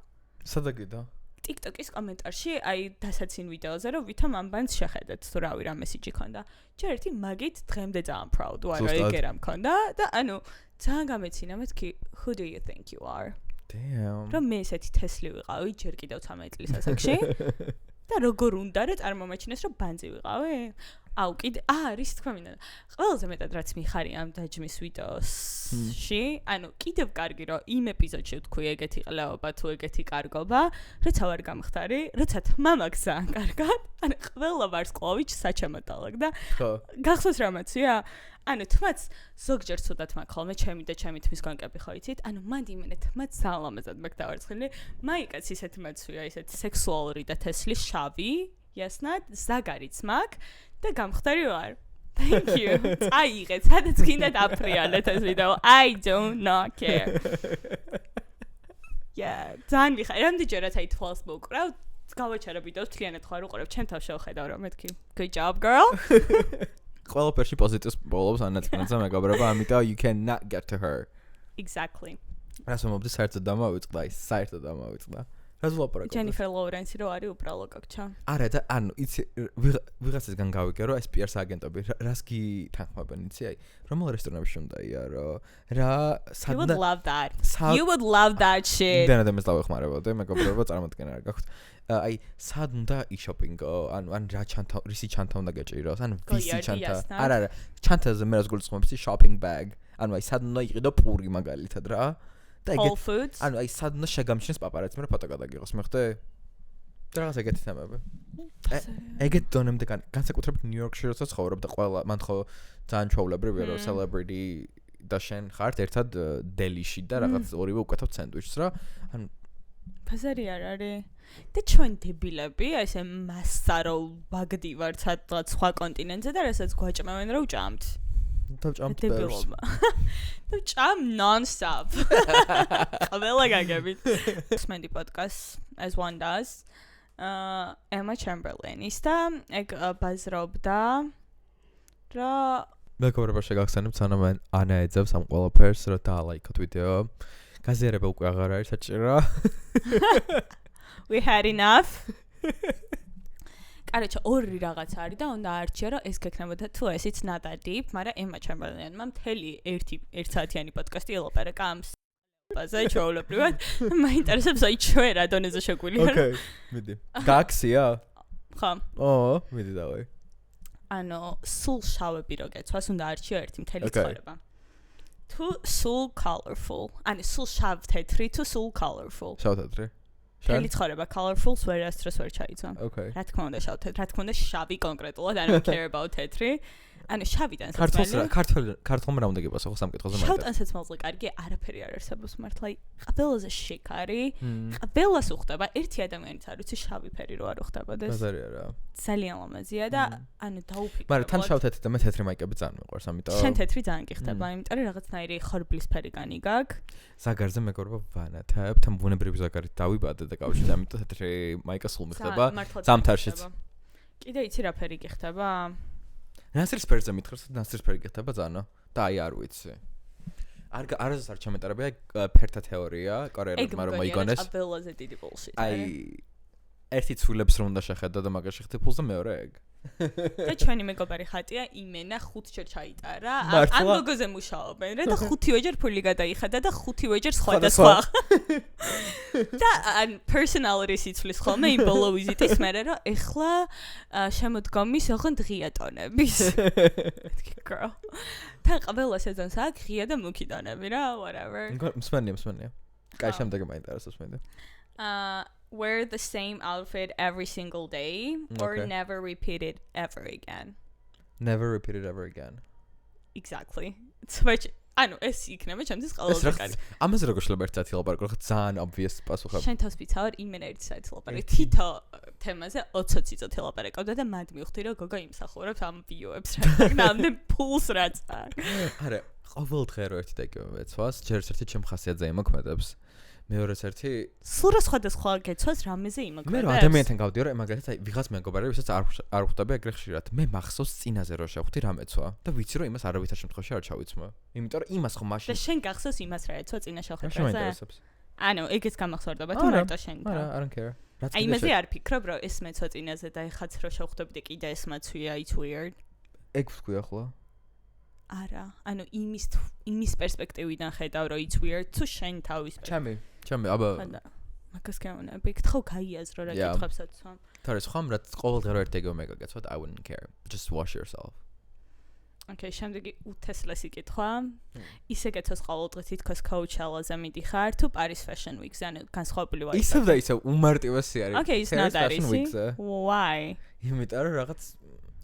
Speaker 2: სადაგიდო?
Speaker 1: TikTok-ის კომენტარში აი დასაცინ ვიდეოზე რომ ვითომ ამ ბანს შეხედეთ თუ რავი რა მესიჯი ქონდა. ჯერ ერთი მაგით დღემდე ძალიან proud ვარ რა ეგერა მქონდა და ანუ ძალიან გამეცინა მეთქი who do you think you are?
Speaker 2: Damn.
Speaker 1: რომ მე ესეთი თესლი ვიყავი ჯერ კიდევ 13 წლის ასაკში და როგორ უნდა რომ წარმომაჩინეს რომ ბანძი ვიყავი? აუ კიდე არის თქვა მინდა. ყველაზე მეტად რაც მიხარია ამ დაჯმის ვიდეოში, ანუ კიდევ კარგი რომ იმ ეპიზოდში ვთქვი ეგეთი ყლეობა თუ ეგეთი კარგობა, როცა ვარ გამხდარი, როცა თმამაკ ძალიან კარგად, ანუ ყველა ვარსკვლავი საჩემოდ დაალაგდა. ხო. გახსოვს რამაცია? ანუ თმაც ზოგჯერ ცუდად მაგ ხოლმე ჩემი და ჩემი თმის კონკები ხო იცით? ანუ მანდი იმენე თმაც სალამაზად მაგ დავარცხილი. მაიკაც ისეთ მაცვია, ისეთ სექსუალური და თესლი შავი, ясно? ზაგარიც მაგ და გამხდარი ვარ. Thank you. აიღე, სადაც გინდა დაფრიალეთ ეს ვიდეო. I do not care. Yeah, ძალიან მიხარ. რამდენჯერაც აი თვალს მოკრავ, გავაჩერე ვიდეოს თლიანად ხარ უყურებ, ჩემ თავს შევხედავ რა მეთქი. Good job, girl.
Speaker 2: ყველაფერში პოზიტივს პოულობს ანაწილეზე მეგობრება, ამიტომ you cannot get to her.
Speaker 1: Exactly.
Speaker 2: რას მომობდი საერთოდ დამავიწყდა, აი საერთოდ დამავიწყდა. რას ვლაპარაკობ?
Speaker 1: Jennifer Lawrence რო არის უბრალო გაგჩა.
Speaker 2: არა და ანუ იცი ვიღაცისგან გავიგე რომ ეს PR აგენტები რას გითანხმებენ იცი აი რომელ რესტორნებში უნდა იარო რა
Speaker 1: You would love that. You would love that shit.
Speaker 2: და ადამიანს დავეხმარებოდი მეგობრებო წარმოდგენა არ გაქვთ აი სად უნდა იშოპინგო ან რა ჩანთა რისი ჩანთა უნდა გეჭიროს ან ვისი ჩანთა არა ჩანთაზე მე რას გულისხმობ იცი shopping bag ანუ აი სად უნდა იყიდო პური მაგალითად რა
Speaker 1: Whole Foods.
Speaker 2: ანუ აი სად უნდა შეგამჩნეს პაპარაცი მე ფოტო გადაგიღოს მე ხდე და რაღაც ეგეთი თემები ეგეთ დონემდე განსაკუთრებით ნიუ-იორკში როცა ცხოვრობ და ყველა მან ხო ძალიან ჩვეულებრივია რომ celebrity და შენ ხართ ერთად დელიში და რაღაც ორივე უკეთავ სენდვიჩს რა ანუ
Speaker 1: ფაზარი არ არის და ჩვენ დებილები ესე მასა რო ვაგდივართ სადღაც სხვა კონტინენტზე და რასაც გვაჭმევენ რომ ვჭამთ
Speaker 2: დავჭამთ
Speaker 1: და ჭამ non-stop ყველა გაგებით სმენდი პოდკასტ as one does Emma Chamberlain ის და ეგ ბაზრობდა რა
Speaker 2: მეგობრებო შეგახსენებთ სანამ ანა ეძებს ამ ყველაფერს რომ დაალაიქოთ ვიდეო გაზიარება უკვე აღარ არის საჭირო
Speaker 1: We had enough კაროჩა ორი რაღაც არის და უნდა არჩიო რომ ეს გექნებოდა თუ ესიც not that deep, მაგრამ Emma Chamberlain-მა მთელი 1 საათიანი პოდკასტი ელაპარაკა ამ ბაზე ჩვეულებრივად. მაინტერესებს აი ჩვენ რა დონეზე შეგვიძლია.
Speaker 2: Okay, მიდი. გაქსია?
Speaker 1: ხო.
Speaker 2: მიდი დავაი.
Speaker 1: ანუ სულ შავები რო გეცვას უნდა არჩიო ერთი მთელი ცხოვრება. თუ სულ colorful, ანუ სულ შავ თეთრი თუ სულ colorful.
Speaker 2: შავ თეთრი.
Speaker 1: მთელი ცხოვრება colorful სვერასდროს ვერ ჩაიცვა.
Speaker 2: Okay.
Speaker 1: რა თქმა უნდა შავ თეთრი, რა თქმა უნდა შავი კონკრეტულად, I don't care about თეთრი. ანუ შავიდან
Speaker 2: ქართულმა რა უნდა გიპასო ხო სამკითხოზე მაგ.
Speaker 1: შავთან საცმელზე კარგი არაფერი არ არსებობს მართლა. ყველაზე შიქ არის. ყველას უხდება. ერთი ადამიანიც არ ვიცი შავი ფერი რო არ უხდებოდეს.
Speaker 2: ბაზარი არა.
Speaker 1: ძალიან ლამაზია და ანუ დაუფიქრე.
Speaker 2: მაგრამ თან შავ-თეთრი და მე თეთრი მაიკები ძალიან მიყვარს, ამიტომ
Speaker 1: შენ თეთრი ძალიან გიხდება, იმიტომ რომ რაღაცნაირი ხორბლისფერი კანი გაქვს.
Speaker 2: ზაგარზე მეგობრებო ვანათებ, თან ბუნებრივი ზაგარით დავიბადე და კავშირი, ამიტომ თეთრი მაიკა სულ მიხდება. ზამთარშიც.
Speaker 1: კიდე იცი რა ფერი გიხდება?
Speaker 2: ნასრისფერზე მითხარს და ნასრისფერი გიხდება ზანო და აი არ ვიცი. არასდროს არ ჩამეტარებია ფერთა თეორია, კორეელებმა რომ მოიგონეს.
Speaker 1: ეგ აბელაზე დიდი bullshit.
Speaker 2: აი ერთი ცვილებს რომ უნდა შეხედა და მაგაში ხტიფულს და მეორე ეგ.
Speaker 1: და ჩვენი მეგობარი ხატია იმენა 5 ჯერ ჩაიტარა. ამ ლოგოზე მუშაობენ რა და 5-ვე ჯერ ფული გადაიხადა და 5-ვე ჯერ სხვა და სხვა. და personality სიცვლის ხოლმე იმ ბოლო ვიზიტის მერე რომ ეხლა შემოდგომის ოღონდ ღია ტონების. girl. თან ყველა სეზონს აქვს ღია და მუქი ტონები რა, whatever.
Speaker 2: მსმენია. კაი შემდეგი მაინტერესებს მე.
Speaker 1: Wear the same outfit every single day or never repeat it ever again.
Speaker 2: Never repeat it ever again.
Speaker 1: Exactly. Switch. ანუ ეს იქნება ჩემთვის ყველაზე კარგი.
Speaker 2: ამაზე როგორ შეიძლება ერთ საათი ლაპარაკო, ხო ძალიან obvious პასუხი.
Speaker 1: შენ თავს ვიცავარ იმენა ერთ საათი ლაპარაკი. თითო თემაზე 20 წუთი ლაპარაკობდა და მად მივხვდი რომ გოგო იმსახურებს ამ ვიოებს რა. ნამდვილ ფულს რაც აქვს.
Speaker 2: არა, ყოველ დღე რო ერთი და იგივე მეცვას, ჯერ ერთი ჩემ ხასიათზე იმოქმედებს. მეორე ერთი
Speaker 1: სულ სხვადასხვა გეცვას რამეზე იმოქმედებს.
Speaker 2: მე რა ადამიანთან გავდიო, მაგალითად აი ვიღაც მეგობარი, ვისაც არ ხვდები ეგრე ხშირად. მე მახსოვს წინაზე რო შევხვდი რამეცვა და ვიცი რომ იმას არავითარ შემთხვევაში არ ჩავიცმო. იმიტომ რომ იმას ხო მაშინ
Speaker 1: და შენ გახსოვს იმას რა ეცვა წინა შევხვდაზე.
Speaker 2: შემაინტერესებს.
Speaker 1: ანუ ეგეც გამახსოვდება თუ მარტო შენთან.
Speaker 2: არა, I don't care.
Speaker 1: აი იმაზე არ ფიქრობ რომ ეს მეცვა წინაზე და ეხაც რო შევხვდები და კიდე ეს მაცვია, it's weird.
Speaker 2: ეგ ვთქვი ახლა.
Speaker 1: არა, ანუ იმის პერსპექტივიდან ხედავ რომ it's weird თუ შენ თავის
Speaker 2: ჩემი აბა
Speaker 1: მაგას გამონები გითხო გაიაზრო რა კითხებსაც ვამ
Speaker 2: თორეს ხომ რა ყოველ დღე რო ერთი ეგო მეგაგეც what I wouldn't care just wash yourself.
Speaker 1: Okay, შემდეგი უთესლესი კითხვა. ისე გეცოს ყოველ დღე თითქოს Coachella-ზე მიდიხარ თუ Paris Fashion Week-ზე, ანუ განსხვავებული ვარ.
Speaker 2: ისევ და ისევ უმარტივესი არის.
Speaker 1: Okay, it's not that easy. Why?
Speaker 2: იმიტომ რომ რაღაც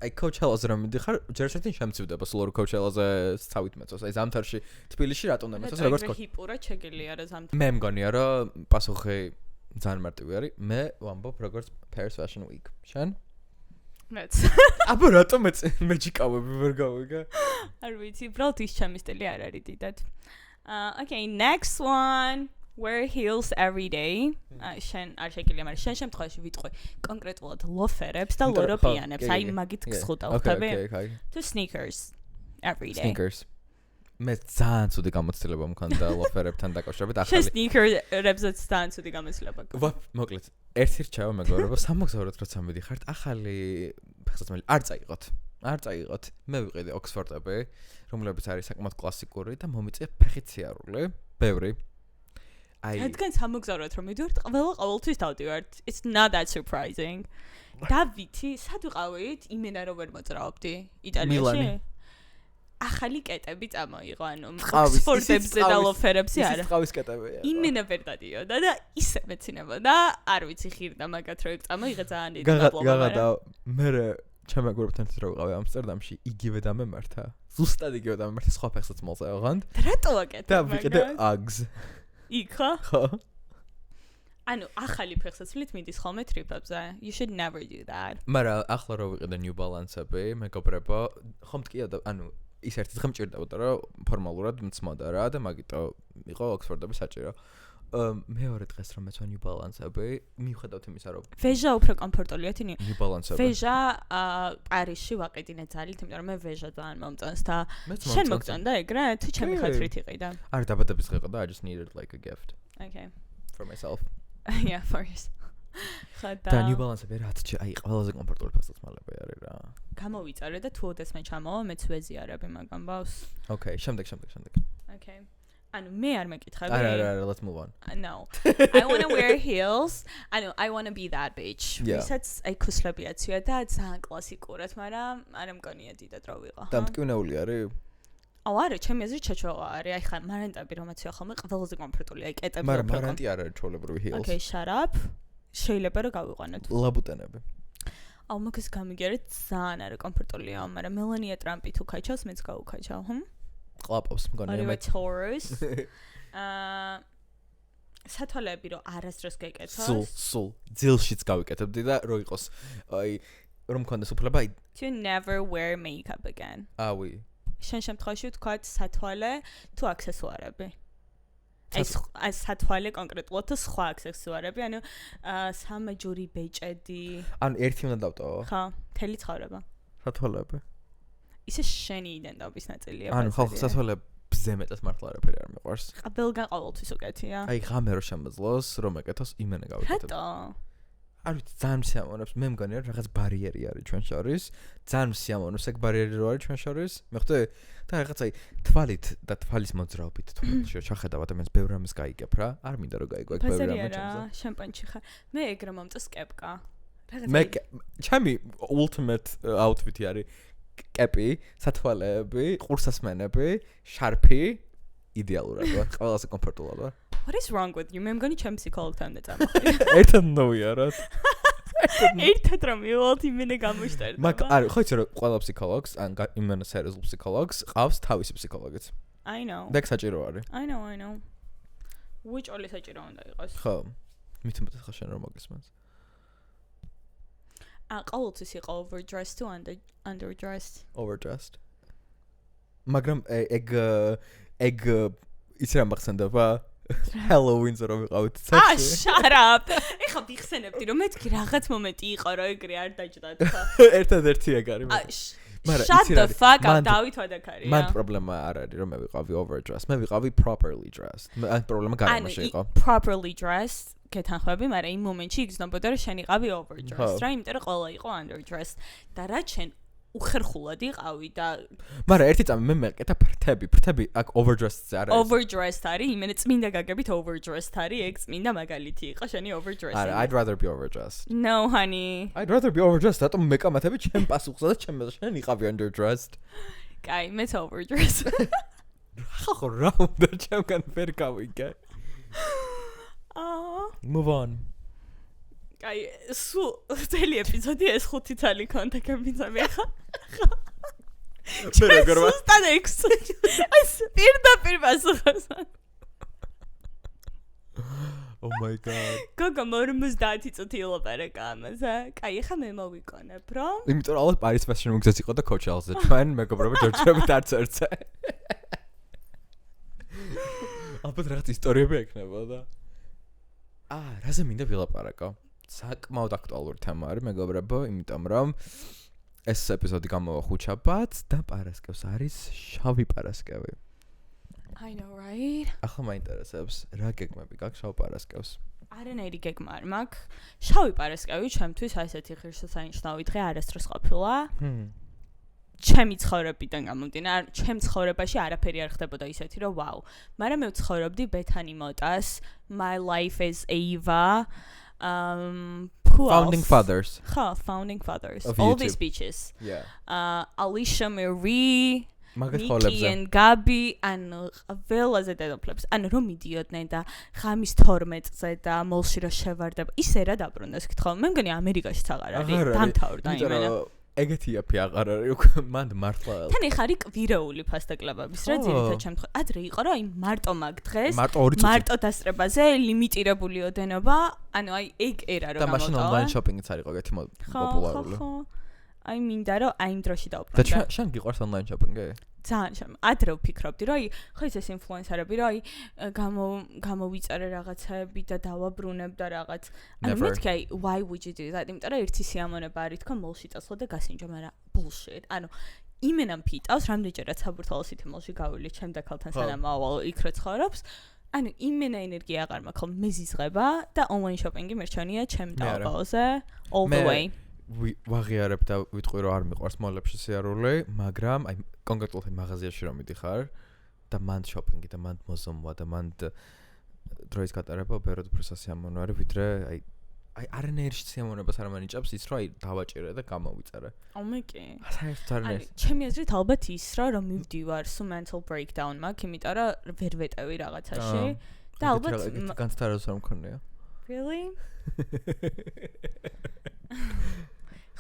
Speaker 2: აი Coachella-ზე რომ მიდიხარ, ჯერ ერთი შემცივდება სულ რო Coachella-ზე თავით მეწოს. აი ზამთარში თბილისში რატომ და მეწოს როგორც
Speaker 1: ჰიპურად შეგელია რა ზამთარში.
Speaker 2: მე მგონია რომ პასუხი ძალიან მარტივი არის. მე ვამბობ როგორც Paris Fashion Week. შენ?
Speaker 1: მეც.
Speaker 2: აბა რატომ მეჯიკავები ვერ გავიგე?
Speaker 1: არ ვიცი, უბრალოდ ის ჩემი სტილი არ არის დიდად. Okay, next one. Wear heels every day. შენ არ შეგიძლია, მაგრამ შენ შემთხვევაში ვიტყვი კონკრეტულად ლოფერებს და ლოროპიანებს. აი მაგით გსხუტავ ხთები? თუ sneakers every day.
Speaker 2: Sneakers. მე ძალიან ცუდი გამოცდილება მქონდა ლოფერებთან დაკავშირებით ახალი.
Speaker 1: შენ sneakerებსაც ძალიან ცუდი გამოცდილება გქონდა.
Speaker 2: მოკლედ, ერთი რჩევა მეგობრებო, სამოგზაუროდ როცა მიდიხართ, ახალი ფეხსაცმელი არ წაიღოთ. მე ვიყიდე ოქსფორდები, რომლებიც არის საკმაოდ კლასიკური და მომიწია ფეხით სიარული, ბევრი.
Speaker 1: რადგან სამოგზაუროდ რომ მიდივართ, ყოველთვის დავდივართ. It's not that surprising. დავითი, სად ვიყავით? იმენა რომ ვერ მოძრაობდი იტალიაში. ახალი კეტები წამოიღო, ანუ ოქსფორდებზე და ლოფერებში არა.
Speaker 2: წყავის კეტებია.
Speaker 1: იმენა ვერ დადიოდა და ისე მეცინებოდა, არ ვიცი ხირდა მაგათ რო ეგ წამოიღე ძალიან დიდი დაბლობა.
Speaker 2: გაღადა მე ჩემეგობრებთან ერთად რო ვიყავი ამსტერდამში, იგივე დამემართა. ზუსტად იგივე დამემართა სხვა ფეხსაცმელზე ოღონდ.
Speaker 1: რატო აკეთებ?
Speaker 2: და ვიყიდე Uggs.
Speaker 1: იქ ხო?
Speaker 2: ხო.
Speaker 1: ანუ ახალი ფეხსაცმლით მიდის ხოლმე ტრიპებზე. You should never do that.
Speaker 2: მაგრამ ახლა რო ვიყიდე New Balance-ები, მეგობრებო, ხომ თქვია და ანუ ის ერთი დღე მჭირდებოდა რომ ფორმალურად მწმოდა რა და მაგიტო იყო ოქსფორდები საჭირო. მეორე დღეს რომ მეცვა New Balance-ები, მიუხედავად იმისა რომ
Speaker 1: ვეჟა უფრო კომფორტულია თინი.
Speaker 2: New Balance-ები.
Speaker 1: ვეჟა პარიზში ვაყიდინე ძალით, იმიტომ რომ მე ვეჟა ძალიან მომწონს და შენ მოგწონდა ეგრე? თუ ჩემი ხათრით იყიდა.
Speaker 2: არა, დაბადების დღე იყო და I just needed like a gift.
Speaker 1: Okay.
Speaker 2: For myself.
Speaker 1: Yeah, for yourself.
Speaker 2: და New Balance-ები რაც აი ყველაზე კომფორტული ფეხსაცმელები არის რა.
Speaker 1: გამოვიწარე და თუ ოდეს მე ჩამოვა, მეც ვეზიარები მაგ ამბავს.
Speaker 2: Okay, შემდეგ.
Speaker 1: Okay. ანუ მე არ მეკითხები.
Speaker 2: არა, let's move on.
Speaker 1: No. I want to wear heels. I want to be that bitch. ვისაც აი ქუსლებიაცია და ძალიან კლასიკურად, მაგრამ არ მგონია დიდად რო ვიყო.
Speaker 2: დამტკივნეული არის?
Speaker 1: არა, ჩემი აზრით ჩაჩვევა არის. აი ხა მარანტები რომაცია ხოლმე ყველაზე კომფორტული, აი კეტები.
Speaker 2: მაგრამ მარანტი არ არის ჩვეულებრივი heels.
Speaker 1: Okay, shut up. შეიძლება რომ გავიყვანოთ.
Speaker 2: ლაბუტენები.
Speaker 1: ალმაკის გამიგერეთ ძალიან არა კომფორტულია, მაგრამ მელანია ტრამპი თუ ქაჩავს, მეც გავუქაჩავ,
Speaker 2: ყლაპავს მგონია
Speaker 1: მე Taurus. სათვალეები რომ არასდროს გეკეთოს.
Speaker 2: სულ ძილშიც გავიკეთებდი და რო იყოს აი რომ მქონდეს უფლება
Speaker 1: to never wear makeup again.
Speaker 2: ავი.
Speaker 1: შენ შემთხვევაში ვთქვათ სათვალე თუ აქსესუარები. აი სათვალე კონკრეტულად თუ სხვა აქსესუარები, ანუ სამაჯური ბეჭედი.
Speaker 2: ანუ ერთი უნდა დავტოვო.
Speaker 1: ხო, მთელი ცხოვრება.
Speaker 2: სათვალეები.
Speaker 1: ისე შენი იდენტობის ნაწილია.
Speaker 2: ანუ ხალხ სათვალეებზე მეტად მართლა არაფერი არ მიყვარს.
Speaker 1: ყველგან ყოველთვის უკეთია.
Speaker 2: აი ღამე რო შემოძლოს, რომ ეკეთოს იმენა გავიკეთებ.
Speaker 1: რატო?
Speaker 2: არ ვიცი, ძალიან სიამოვნებს. მე მგონია რომ რაღაც ბარიერი არის ჩვენ შორის. ძალიან სიამოვნებს ეგ ბარიერი რო არის ჩვენ შორის. მე ხვდები და რაღაც აი თვალით და თვალის მოძრაობით თვალში შეხედავ ადამიანს ბევრ რამეს გაიგებ რა. არ მინდა რომ გაიგო ეგ ბევრ რამე ჩემზე.
Speaker 1: შამპანში ხარ. მე ეგ რა მომწონს კეპკა.
Speaker 2: მე ჩემი ultimate outfit-ი არის კეპი, სათვალეები, ყურსასმენები, შარფი, იდეალურად ვარ. ყველაზე კომფორტულად ვარ.
Speaker 1: What is wrong with you? მე მგონი ჩემ ფსიქოლოგთან და წამოხვიდე.
Speaker 2: ერთად ნოვიაროთ.
Speaker 1: ერთად რომ მივალთ იმენე გამოშტერდა.
Speaker 2: მაგ არ ხო იცი რომ ყველა ფსიქოლოგს ან იმენა სერიოზულ ფსიქოლოგს ყავს თავისი ფსიქოლოგიც.
Speaker 1: I know.
Speaker 2: და საჭირო არის.
Speaker 1: I know. Which all საჭირო უნდა იყოს?
Speaker 2: ხო. მithmet ხა შენ რომ მოგისმენს.
Speaker 1: ყოველთვის იყო overdressed თუ underdressed.
Speaker 2: Overdressed. მაგრამ ეგ ის რა მახსენდება? Halloween-ზე რომ ვიყავით
Speaker 1: ცეცხლში. shut up. ეხა ვიხსენებდი რომ მეთქი რაღაც მომენტი იყო რომ ეგრე არ დაჭდათ ხა.
Speaker 2: ერთადერთი ეგ არის.
Speaker 1: Shut the fuck up, დავით ვადაკარია.
Speaker 2: მან პრობლემა არ არის რომ მე ვიყავი overdressed. მე ვიყავი properly dressed. ან პრობლემა გარემოში იყო.
Speaker 1: Properly dressed გეთანხმები, მაგრამ იმ მომენტში იგრძნობოდა რომ შენ იყავი overdressed, რა, იმიტომ რომ ყველა იყო underdressed. და რა შენ უხერხულად იყავი და
Speaker 2: მაგრამ ერთი წამი მე მეკეთა ფრთები აქ overdressed-ზე არ არის.
Speaker 1: Overdressed არის, იმენა წმინდა გაგებით overdressed არის, ეგ წმინდა მაგალითი იყო შენი overdressed.
Speaker 2: არა, I'd rather be overdressed.
Speaker 1: No, honey.
Speaker 2: I'd rather be overdressed. რატომ მეკამათები ჩემ პასუხსა და შენ იყავი underdressed.
Speaker 1: კაი, მეც overdressed.
Speaker 2: ხო რა უნდა ჩემგან ვერ გავიგე. Move on.
Speaker 1: კაი, სულ წელი ეპიზოდი ეს 5 წელი კონტაქტებიცა მე ხა.
Speaker 2: მე როგორ ვარ?
Speaker 1: სტანექს. ეს პირდაპირ პასუხობს.
Speaker 2: Oh my god.
Speaker 1: გოგო 50 წუთი ილაპარაკა ამაზე. კაი, ხა მე მოვიკონებ, რომ?
Speaker 2: იმიტომ რომ ალბათ Paris Fashion Week-ზე იყო და Coachella-ზე. ჩვენ მეგობრები ჯერჯერობით არც ერთზე. ალბათ რაღაც ისტორიები ექნებოდა. რაზე მინდა ვილაპარაკო? საკმაოდ აქტუალური თემა არის მეგობრებო, იმიტომ რომ ეს ეპიზოდი გამოვა ხუთშაბათს და პარასკევს არის შავი პარასკევი.
Speaker 1: I know, right?
Speaker 2: ახლა მაინტერესებს, რა გეგმები გაქვს შავ პარასკევს?
Speaker 1: არანაირი გეგმა არ მაქვს. შავი პარასკევი ჩემთვის ასეთი ღირსშესანიშნავი დღე არასდროს ყოფილა. ჩემი ცხოვრებიდან გამომდინარე, ჩემ ცხოვრებაში არაფერი არ ხდებოდა ისეთი, რომ ვაუ. მაგრამ მე ვცხოვრობდი ბეთანი მოტას, My Life is Ava.
Speaker 2: Founding Fathers.
Speaker 1: ხო, Founding Fathers. All these bitches.
Speaker 2: Yeah.
Speaker 1: Alicia Marie, Nikki and Gabi and ყველაზე დედოფლებს. ანუ რომ მიდიოდნენ და ღამის 12-ზე და მოლში რა შევარდება. ისე რა დაბრუნდეს კითხო. მე მგონი ამერიკაშიც აღარ არის. დამთავრდა იმენა.
Speaker 2: ეგეთი აფი აღარ არის უკვე მანდ მართლა.
Speaker 1: თან ეხა არის კვირეული ფასტაკლებების რა ძირითად შემთხვევაში. ადრე იყო რომ აი მარტო მაგ დღეს მარტო დასწრებაზე ლიმიტირებული ოდენობა, ანუ აი ეგ ერა რომ
Speaker 2: და მაშინ ონლაინ შოპინგიც არის ეგეთი პოპულარული.
Speaker 1: ხო. აი მინდა რომ აი იმ დროში დავბრუნდე.
Speaker 2: და შენ გიყვარს ონლაინ შოპინგი?
Speaker 1: ძალიან ადრე ვფიქრობდი რომ აი ხო ეს ინფლუენსერები რომ აი გამოვიწერე რაღაცები და დავაბრუნებ და რაღაც ანუ მეთქი აი why would you do that? იმიტომ რომ ერთი სიამონება არის თქო მოლში წასვლა და გასინჯო, მაგრამ bullshit. ანუ იმენამ ფიტავს რამდენჯერაც საბურთალოს ითი მოლში გავილი ჩემ და ქალთან სანამ ავალ იქ რო ცხოვრობს. ანუ იმენა ენერგია აღარ მაქვს, ხომ მეზიზღება და ონლაინ შოპინგი მერჩენია ჩემ დააბაოზე all the way.
Speaker 2: ვაღიარებ და ვიტყვი რომ არ მიყვარს მოლებში სიარული, მაგრამ აი კონკრეტულად მაღაზიაში რომ მიდიხარ და მანდ შოპინგი და მანდ მოზომვა და მანდ დროის გატარება ბევრად უფრო სასიამოვნო არის, ვიდრე აი არანაირ სიამოვნებას არ მანიჭებს ის რომ აი დავაჭირე და გამოვიწერე.
Speaker 1: ომეკი.
Speaker 2: საერთოდ არ არის.
Speaker 1: ჩემი აზრით ალბათ ის რომ მივდივარ სულ mental breakdown მაქვს, იმიტომ რომ ვერ ვეტევი რაღაცაში და ალბათ
Speaker 2: განცდაროს არ მქონია.
Speaker 1: Really?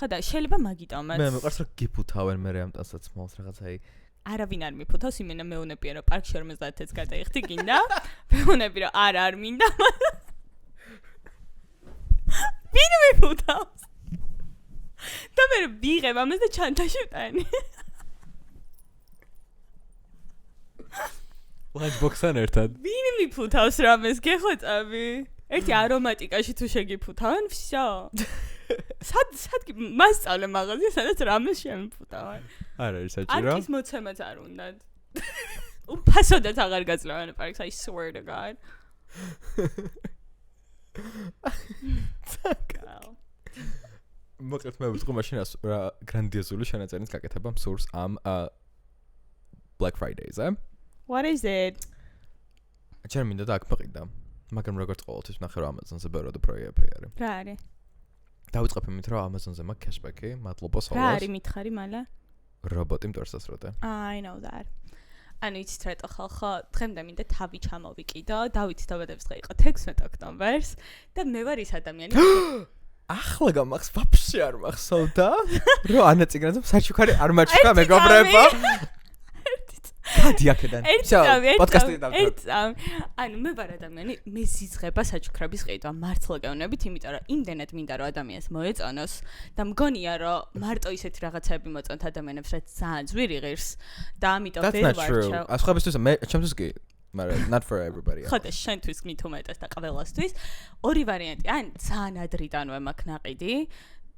Speaker 1: ხო და შეიძლება მაგიტომაც
Speaker 2: მე მეყარს რომ გიფუთავენ მე ამ ტანსაცმელს რაღაცა
Speaker 1: არავინ არ მიფუთავს იმენა მეუნებია რომ პარკში 50-ს გადაიხდი გინდა მეუნები რომ არ მინდა ვინ მიფუთავს და მე ვიღებ ამას და ჩანთაში ვტანი
Speaker 2: ლანჩბოქსთან ერთად
Speaker 1: ვინ მიფუთავს რამეს გეხოწავი ერთი არომატიკაში თუ შეგიფუთავენ ვსო სად მასწავლე მაღაზია სადაც რამეს შემიფუტავენ
Speaker 2: არ არის საჭირო
Speaker 1: არქის მოცემაც არ უნდათ უფასოდაც აღარ გაძლევენ პარკს I swear to god
Speaker 2: მოკლედ მე ვიტყვი მაშინას რა გრანდიოზული შენაწერის გაკეთება მსურს ამ Black Fridays-ზე
Speaker 1: What is it?
Speaker 2: ჩემ მინდა და აქ მყიდა მაგრამ როგორც ყოველთვის ნახე რომ Amazon-ზე ბევრად უფრო იაფი არის
Speaker 1: რა არის?
Speaker 2: დავიწყებ იმით რომ Amazon-ზე მაქვს cashback-ი მადლობა სოლას
Speaker 1: რა არის მითხარი მალა?
Speaker 2: რობოტი მტვერსასრუტე
Speaker 1: I know that ანუ იცით რატო ხალხო დღემდე მინდა თავი ჩამოვიკიდო დავითის დაბადების დღე იყო 16 ოქტომბერს და მე ვარ ის ადამიანი
Speaker 2: ახლა გამახს ვაფშე არ მახსოვდა რომ ანა წიგნაძემ საჩუქარი არ მაჩუქა მეგობრებო გადი აქედან პოდკასტი დავწერე
Speaker 1: ანუ მე ვარ ადამიანი მე სიძღება საჩუქრების ყიდვა მართლა გეუბნებით იმიტომ რომ იმდენად მინდა რომ ადამიანს მოეწონოს და მგონია რომ მარტო ისეთი რაღაცები მოწონთ ადამიანებს რაც ძალიან ძვირი ღირს და ამიტომ ვერ ვარჩევ
Speaker 2: ასხობისთვის მე ჩემთვის კი მაგრამ not for everybody
Speaker 1: ხო და შენთვის მით უმეტეს და ყველასთვის ორი ვარიანტი ან ძალიან ადრიდანვე მაქვს ნაყიდი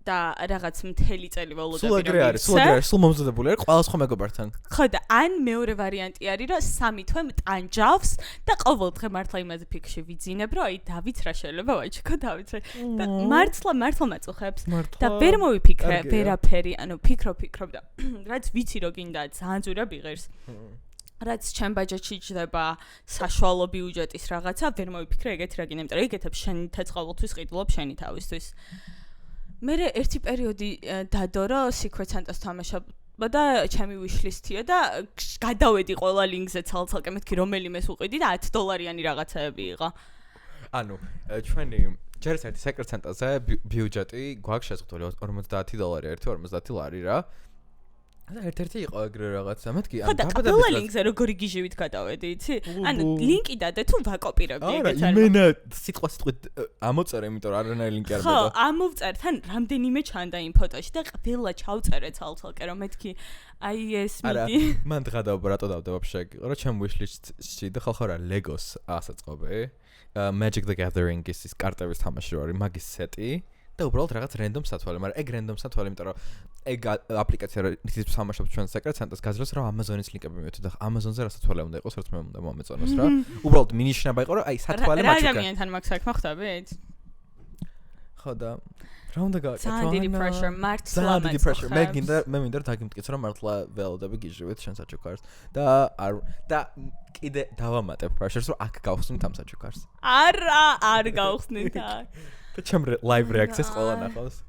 Speaker 1: და რაღაც მთელი წელი ველოდები
Speaker 2: სულ მომზადებული არის ყველა სხვა მეგობართან
Speaker 1: ხო და ან მეორე ვარიანტი არის რომ სამი თვე მტანჯავს და ყოველ დღე მართლა იმაზე ფიქრში ვიძინებ რომ აი დავით რა შეიძლება ვაჩქო დავით და მართლა მაწუხებს და ვერ მოვიფიქრე ვერაფერი ანუ ფიქრობ და რაც ვიცი რომ გინდა ძალიან ძვირად იღერს რაც ჩემ ბაჯეტში ჯდება საშუალო ბიუჯეტის რაღაცა ვერ მოვიფიქრე ეგეთი რა გინდა იმიტომ რომ ეგეთებს შენი თეცხალოთვის ყიდულობ შენი თავისთვის მე ერთი პერიოდი დადო რომ Secret Santa-ს თამაშობდა და ჩემი wishlist-ია და გადავედი ყველა ლინკზე ცალ-ცალკე მეთქი რომელიმეს უყიდი და $10 რაღაცაები იყო.
Speaker 2: ანუ ჩვენი ჯერ ერთი Secret Santa-ზე ბიუჯეტი გვაქვს შეზღუდული $50 ერთი 50 ლარი რა. და ერთ-ერთი იყო ეგრე რაღაცა მეთქი
Speaker 1: ან დაბადების ლინკზე როგორი გიჟივით გადავედი იცი ანუ ლინკი დადე თუ ვაკოპირებდი ეგეც
Speaker 2: არის იმენა სიტყვით ამოწერე იმიტომ რომ არანაირი ლინკი არ
Speaker 1: მოდო ხო ამოვწერე თან რამდენიმე ჩანდა იმ ფოტოში და ყველა ჩავწერე ცალ-ცალკე რომ მეთქი აი ეს მიდი
Speaker 2: მან დღადაობა რატო დავდე ვაფშე რა ჩემ wishlist-ში და ხალხო რა Legos ასაწყობე Magic the Gathering-ის ის კარტების თამაში არის მაგის სეტი და უბრალოდ რაღაც random სათვალე, მაგრამ ეგ random სათვალე, იმიტომ რომ ეგ აპლიკაცია რის სამაშობ ჩვენ Secret Santa-ს გაძლევს რომ Amazon-ის ლინკები მივეთო და Amazon-ზე რა სათვალე უნდა იყოს, რაც მე უნდა მომეწონოს რა. უბრალოდ მინიშნება იყო რომ აი სათვალე მაჩუკა.
Speaker 1: რა ადამიანთან მაქვს საქმე ხდებით?
Speaker 2: ხო და რა უნდა გააკეთო?
Speaker 1: ძალიან pressure მართლა
Speaker 2: მე მინდა რომ დაგიმტკიცო რომ მართლა ველოდები გიჟივით შენ საჩუქარს და კიდე დავამატებ pressure-ს რომ აქ გავხსნით ამ საჩუქარს.
Speaker 1: არა, არ გავხსნით აქ.
Speaker 2: და ჩემ live reactions ყველა ნახავს.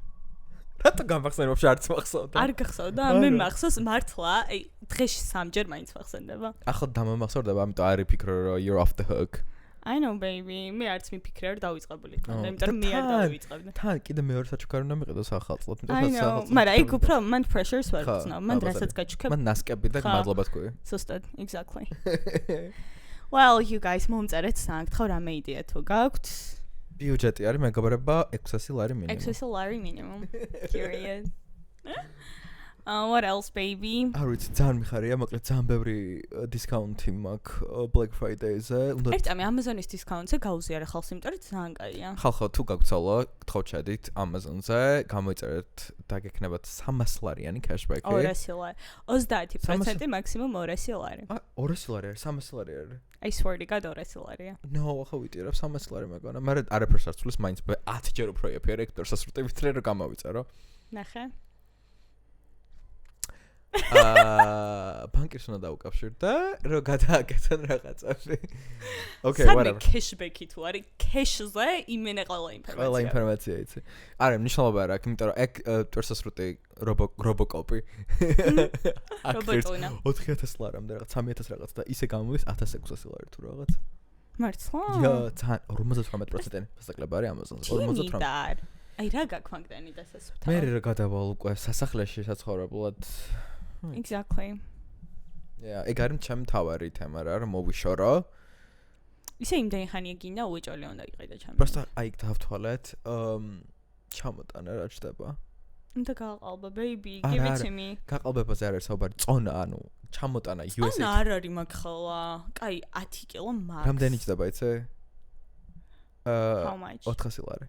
Speaker 2: რატო გამახსენე ვაფშე არც მახსოვდა?
Speaker 1: არ გახსოვდა, მე მახსოვს მართლა, აი დღეში 3 ჯერ მაინც მახსენდება.
Speaker 2: ახლა დამამახსოვრდება, ამიტომ არ ვიფიქრე რომ you're off the hook.
Speaker 1: I know baby, მე არც მიფიქრე რომ დავიწყებული იქნება, იმიტომ რომ მე არ დავიწყებდი.
Speaker 2: თან კიდე მეორე საჩუქარი უნდა მიყიდოს ახალწლად,
Speaker 1: მაგრამ იქ უფრო მან pressure-ს ვერ გწნავ, მან რასაც გაჩუქებ.
Speaker 2: მან ნასკები და მადლობა თქვი.
Speaker 1: Ზუსტად, exactly. Well, you guys მომწერეთ სანკთხო რამე იდეა თუ გაქვთ?
Speaker 2: ბიუჯეტი არის მეგობრებო 600 ლარი მინიმუმ.
Speaker 1: 600 ლარი მინიმუმ. Curious. What else baby?
Speaker 2: არ ვიცი, ძალიან მიხარია, მოკლედ ძალიან ბევრი დისკაუნტი მაქვს Black Friday-ზე.
Speaker 1: ერთ ამი Amazon-ის დისკაუნტზე გაუზიარე ხალხს, იმიტომ რომ ძალიან კაია.
Speaker 2: ხალხო, თუ გაგცალო, გთხოვთ შედით Amazon-ზე, გამოიწერეთ და გექნებათ 300 ლარიანი cashback-ი.
Speaker 1: 200 ლარი. 30% მაქსიმუმ 200 ლარი.
Speaker 2: 200 ლარი არის, 300 ლარი არის.
Speaker 1: I swear to god 200 ლარია.
Speaker 2: No, ახლა ვიტირებ 300 ლარი მეგონა. მაგრამ არაფერს არ ცulis, მაინც 10 ჯერ უფრო იაფი არის ექტორ სასრუტე ვიტრე რომ გამოვიწერო.
Speaker 1: ნახე.
Speaker 2: ბანკის უნდა დაუკავშირდა რომ გადააკეთონ რაღაცები. Okay, whatever.
Speaker 1: Cashback-ი თუ არის cash-ზე იმენა ყველა ინფორმაცია.
Speaker 2: ყველა ინფორმაცია იცი. არა, მნიშვნელობა არ აქვს, იმიტომ რომ ეგ ტვერსასრუტე რობოკოპი.
Speaker 1: რობოტონა.
Speaker 2: 4000 ლარამდე რაღაც 3000 რაღაც და ისე გამოდის 1600 ლარი თუ რაღაც.
Speaker 1: მართლა?
Speaker 2: Ja, 58% დასაკლება არის Amazon-ზე. 58.
Speaker 1: აი რა გაქვს მაგდანი დასასვეთავად?
Speaker 2: მე რა გადავალ უკვე სასახლეში საცხოვრებლად.
Speaker 1: Exactly.
Speaker 2: ეგ არის ჩემი თავარი თემა რა, რომ მოვიშორო.
Speaker 1: ისე იმდენი ხანია გინდა უეჭოლი უნდა იყიდე ჩემი.
Speaker 2: Просто აი დავთვალეთ, ჩამოტანა რა ჩდება.
Speaker 1: უნდა გაყალბა baby, give it to me.
Speaker 2: გაყალბებაზე არ არის საუბარი, წონა, ანუ ჩამოტანა USA.
Speaker 1: ან არ არის მაგ ხელა. კაი 10 კილო max.
Speaker 2: რამდენი ჩდება იცი?
Speaker 1: How much?
Speaker 2: 400 ლარი.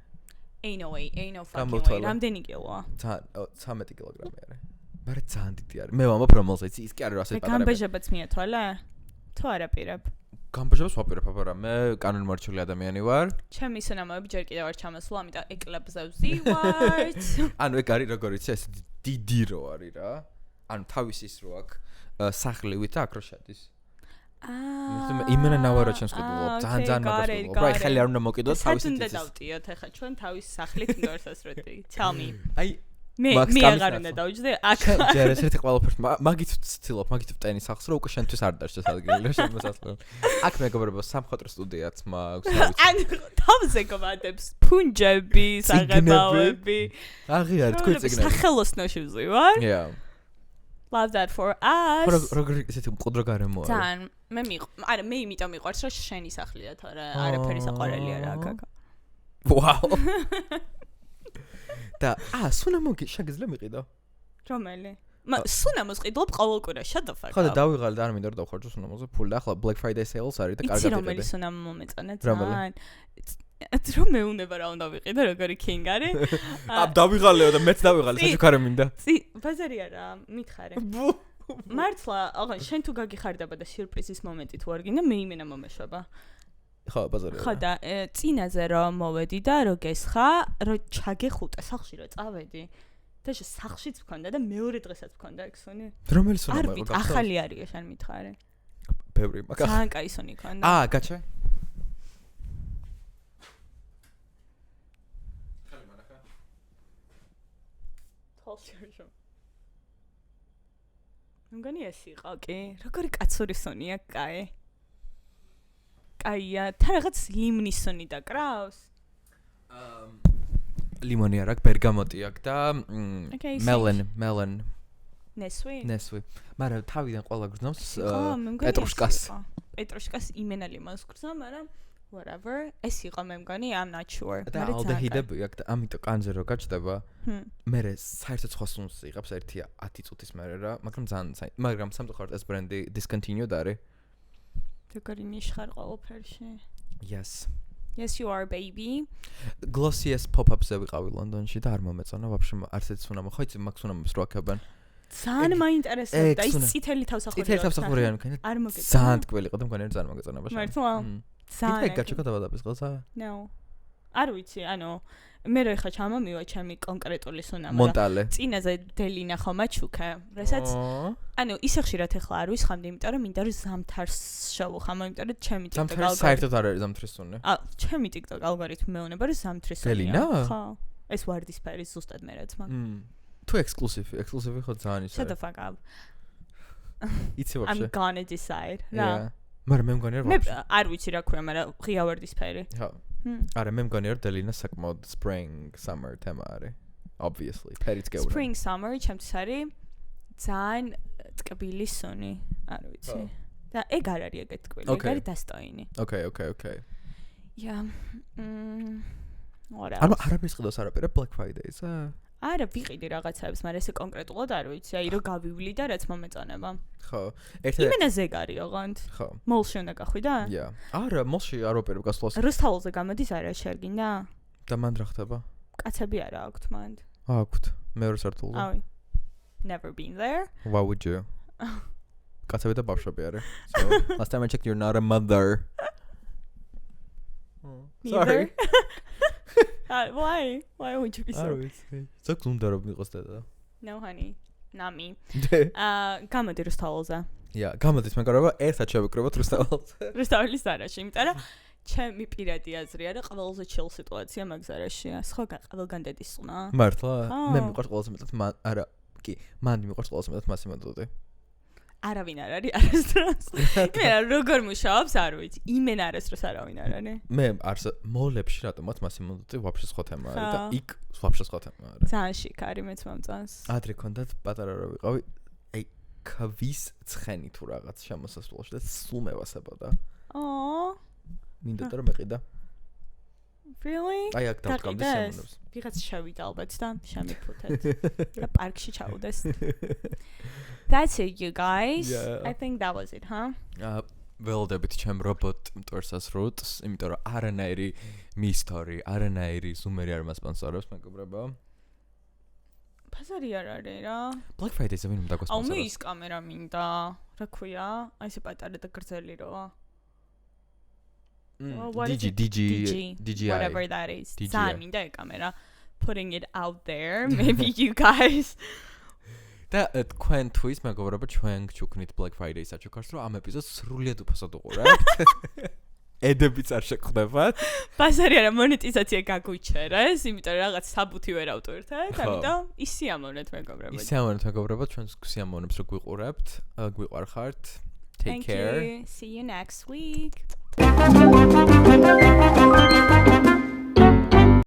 Speaker 1: Ain't no way, ain't no fucking way. რამდენი კილოა?
Speaker 2: 13 კილოგრამი არის. მაგრამ ძალიან დიდი არის. მე ვამბობ რომ მოლზეცი ის კი არის ასე პატარა.
Speaker 1: გამბეჟებაც მიათვალე? თუ არა პირებ?
Speaker 2: გამბეჟებს ვაპირებ, აბა რა, მე კანონმორჩული ადამიანი ვარ.
Speaker 1: ჩემი სანამოები ჯერ კიდევ არ ჩამოსულა, ამიტომ ეკლებზე ვზივართ.
Speaker 2: ანუ ეგ არის როგორ იცი, ეს დიდი რო არის რა. ანუ თავის ის რო აქვს სახლივით და აქ რო შედის. იმენა ნავარო ჩემს ყიდულობ, ძალიან მაგას ყიდულობ. რა, ხელი არ უნდა მოკიდოთ თავის ის.
Speaker 1: სათუნდა დავტიოთ ახლა ჩვენ თავის სახლით ნორსასროდი. Tell me.
Speaker 2: აი
Speaker 1: მე აღარ უნდა დავჯდე აქ.
Speaker 2: ჯერ ეს ერთი ყველაფერს მაგით ვცდილობ, მაგით ვტენი სახლს, რომ უკვე შენთვის არ დარჩეს ადგილი, რა შემოსასწრო. აქ მეგობრებო, სამხატვრო სტუდიაც მაქვს, რა ვიცი.
Speaker 1: ან თავზე გვადებს ფუნჯები, საღებავები.
Speaker 2: აღიარეთ, თქვენ წიგნები.
Speaker 1: სახელოსნოში ვზივარ.
Speaker 2: Yeah.
Speaker 1: Love that for us.
Speaker 2: როგორ ისეთი მყუდრო გარემოა.
Speaker 1: ძალიან მე არა მე იმიტომ მიყვარს რომ შენი სახლია თორე არაფერი საყვარელია რა აქ.
Speaker 2: Wow. და სუნამოგი შეგიძლია მიყიდო?
Speaker 1: რომელი? სუნამოს ყიდულობ ყოველ კვირა, shut the fuck up.
Speaker 2: ხო და დავიღალე და არ მინდა რომ დავხარჯო სუნამოზე ფული და ახლა Black Friday sales არის და კარგად იყიდე.
Speaker 1: იცი რომელი სუნამო მომეწონა ძალიან. რომ მეუნება რა უნდა ვიყიდე, როგორი king არის?
Speaker 2: დავიღალეო და მეც დავიღალე, საჩუქარი მინდა.
Speaker 1: ბაზარი არა, მითხარე. მართლა, აღარ შენ თუ გაგიხარდება და სიურპრიზის მომენტი თუ არ გინდა, მე იმენა მომეშვება.
Speaker 2: ხო, ბაზარია.
Speaker 1: ხო და წინაზე რომ მოვედი და რო გესხა, რო ჩაგეხუტე სახლში რო წავედი. და სახლშიც მქონდა და მეორე დღესაც მქონდა ეგ სუნი.
Speaker 2: რომელი სუნი
Speaker 1: არ ვიცი, ახალი არისო შენ მითხარე.
Speaker 2: ბევრი, მაგა.
Speaker 1: ძალიან კაი სუნი მქონდა.
Speaker 2: გაჩა.
Speaker 1: თოლშორშო. მგონი ეს იყო, კი? როგორი კაცური სუნია, კაი. კაია, თან რაღაც ლიმნის სუნი დაკრავს?
Speaker 2: ლიმონი არ აქვს, ბერგამოტი აქვს და მელენ. ნესვი. მაგრამ თავიდან ყველა გრძნობს პეტრუშკას.
Speaker 1: პეტრუშკას იმენა ლიმონს გრძნობს, მაგრამ whatever. ეს იყო მე მგონი, I'm not sure.
Speaker 2: და ალდეჰიდები აქვს და ამიტომ კანზე რო გაჩდება. მე საერთოდ სხვა სუნს იღებს 10 წუთის მერე რა, მაგრამ სამწუხაროდ ეს ბრენდი discontinued არის.
Speaker 1: როგორი ნიშხარ ყველაფერში.
Speaker 2: Yes
Speaker 1: you are baby.
Speaker 2: Glossiest pop-up-ზე ვიყავი ლონდონში და არ მომეწონა ვაფშე არცეთ სუნამო. ხო იცი მაგ სუნამებს რო აქებენ.
Speaker 1: ძალიან მაინტერესებდა ის წითელი თავსახურიანი.
Speaker 2: არ მოგეწონა. ძალიან ტკბილი იყო და მგონი ძალიან მოგეწონა ბაშა.
Speaker 1: მართლა?
Speaker 2: ძალიან. იქ გაჩეკა დავადაბეს ყელსა?
Speaker 1: No. არ ვიცი, ანუ მე რო ხა ჩამომივა ჩემი კონკრეტული სუნამო.
Speaker 2: მონტალე.
Speaker 1: წინაზე დელინა ხომა ჩუქა. რასაც ანუ ისე ხშირად ახლა არ ვისხამდი, იმიტომ რომ მინდა რომ ზამთარს შევუხამო, იმიტომ რომ ჩემი TikTok
Speaker 2: ზამთარს საერთოდ არ არის ზამთრის სუნი.
Speaker 1: ჩემი TikTok ალგორითმი მეუნება რომ ზამთრის სუნია.
Speaker 2: დელინა?
Speaker 1: ხო. ეს ვარდისფერი ზუსტად მე რაც მაგ.
Speaker 2: თუ ექსკლუზივი ხო ძალიან ისე.
Speaker 1: Shut the fuck up.
Speaker 2: იცი ვაფშე.
Speaker 1: I'm gonna decide. რა.
Speaker 2: მაგრამ მე მგონი რომ
Speaker 1: მე არ ვიცი რა ქვია, მაგრამ ღია ვარდისფერი.
Speaker 2: ხო. არა მე მგონი რომ დელინა საკმაოდ spring summer თემა არის. Obviously. ფერიც გეუბნები.
Speaker 1: Spring summer ჩემთვის არის ძალიან ტკბილი სუნი, არ ვიცი. და ეგ არ არის ეგეთ ტკბილი, ეგ არის დასტოინი.
Speaker 2: Okay.
Speaker 1: Yeah. What
Speaker 2: else? არ მისყიდოს არაფერი Black Friday-ზე?
Speaker 1: არა, ვიყიდი რაღაცებს, მაგრამ ესე კონკრეტულად არ ვიცი, აი რომ გავივლი და რაც მომეწონება.
Speaker 2: ხო.
Speaker 1: იმენა ზეგ არის ოღონდ.
Speaker 2: ხო.
Speaker 1: მოლში უნდა გახვიდა?
Speaker 2: არა, მოლში არ ვაპირებ გასვლას.
Speaker 1: რუსთაველზე გამოდის არა შეგინდა?
Speaker 2: და მანდ რა ხდება?
Speaker 1: კაცები არა აქვთ მანდ.
Speaker 2: აქვთ. მეორე სართულზე.
Speaker 1: აი. Never been there.
Speaker 2: Why would you? კაცები და ბავშვები არის. So, last time I checked you're not a mother. Sorry.
Speaker 1: Why would you be so?
Speaker 2: ზოგ უნდა რომ იყოს დედა.
Speaker 1: No honey, not me. გამოდი რუსთაველზე.
Speaker 2: გამოდის მეგობრებო, ერთად შევიკრიბოთ რუსთაველზე.
Speaker 1: რუსთაველის ზარაში, იმიტომ რომ ჩემი პირადი აზრი არის ყველაზე chill სიტუაცია მაგ ზარაშია. სხვა ყველგან დედის ყნა.
Speaker 2: მართლა? მე მიყვარს ყველაზე მეტად არა, კი, მან მიყვარს ყველაზე მეტად მასიმადოდი.
Speaker 1: არავინ არ არის არასდროს. იმენა როგორ მუშაობს არ ვიცი. იმენ არასდროს არავინ არ არის.
Speaker 2: მე მოლებში რატომაც მასიმოდოთი ვაფშე სხვა თემა არის და იქ ვაფშე სხვა თემა არის.
Speaker 1: ძალიან შიქ არის მეც მომწონს.
Speaker 2: ადრე ქონდათ პატარა რო ვიყავი, აი ქვის ცხენი თუ რაღაც შემოსასვლელში და სულ მევასებოდა.
Speaker 1: ო
Speaker 2: მინდოდა რომ მეყიდა.
Speaker 1: Really?
Speaker 2: აი აქ დავდგამდი სემონებს.
Speaker 1: ვიღაც შევიდა ალბათ და შემიფუთეთ. და პარკში ჩაუდეს. That's it you guys. I think that was it, huh?
Speaker 2: ველოდებით ჩემ რობოტ მტვერსას რუტს, იმიტომ რომ არანაირი მისტორი, არანაირი ზუმერი არ მასპონსორებს, მეგობრებო.
Speaker 1: ბაზარი არ არის რა.
Speaker 2: Black Friday-ზე ვინ უნდა გასპონსოროს?
Speaker 1: მე ის კამერა მინდა. რა ქვია? აი ესე პატარა და გრძელი როა. DJI whatever that is. ძალიან მინდა ეს კამერა. Putting it out there, maybe you guys.
Speaker 2: და თქვენ თვის მეგობრებო ჩვენ გჩუქნით Black Friday საჩუქარს რომ ამ ეპიზოდს სრულიად უფასოდ უყურებთ. ედებიც არ შეგხვდებათ.
Speaker 1: ბაზარი არა მონეტიზაცია გაგვიჩერეს, იმიტომ რომ რაღაც საბუთი ვერ ავტვირთეთ, ამიტომ ისიამოვნეთ მეგობრებო.
Speaker 2: ისიამოვნეთ მეგობრებო, ჩვენს გვსიამოვნებს რომ გვიყურებთ, გვიყვარხართ. Take care.
Speaker 1: See you next week.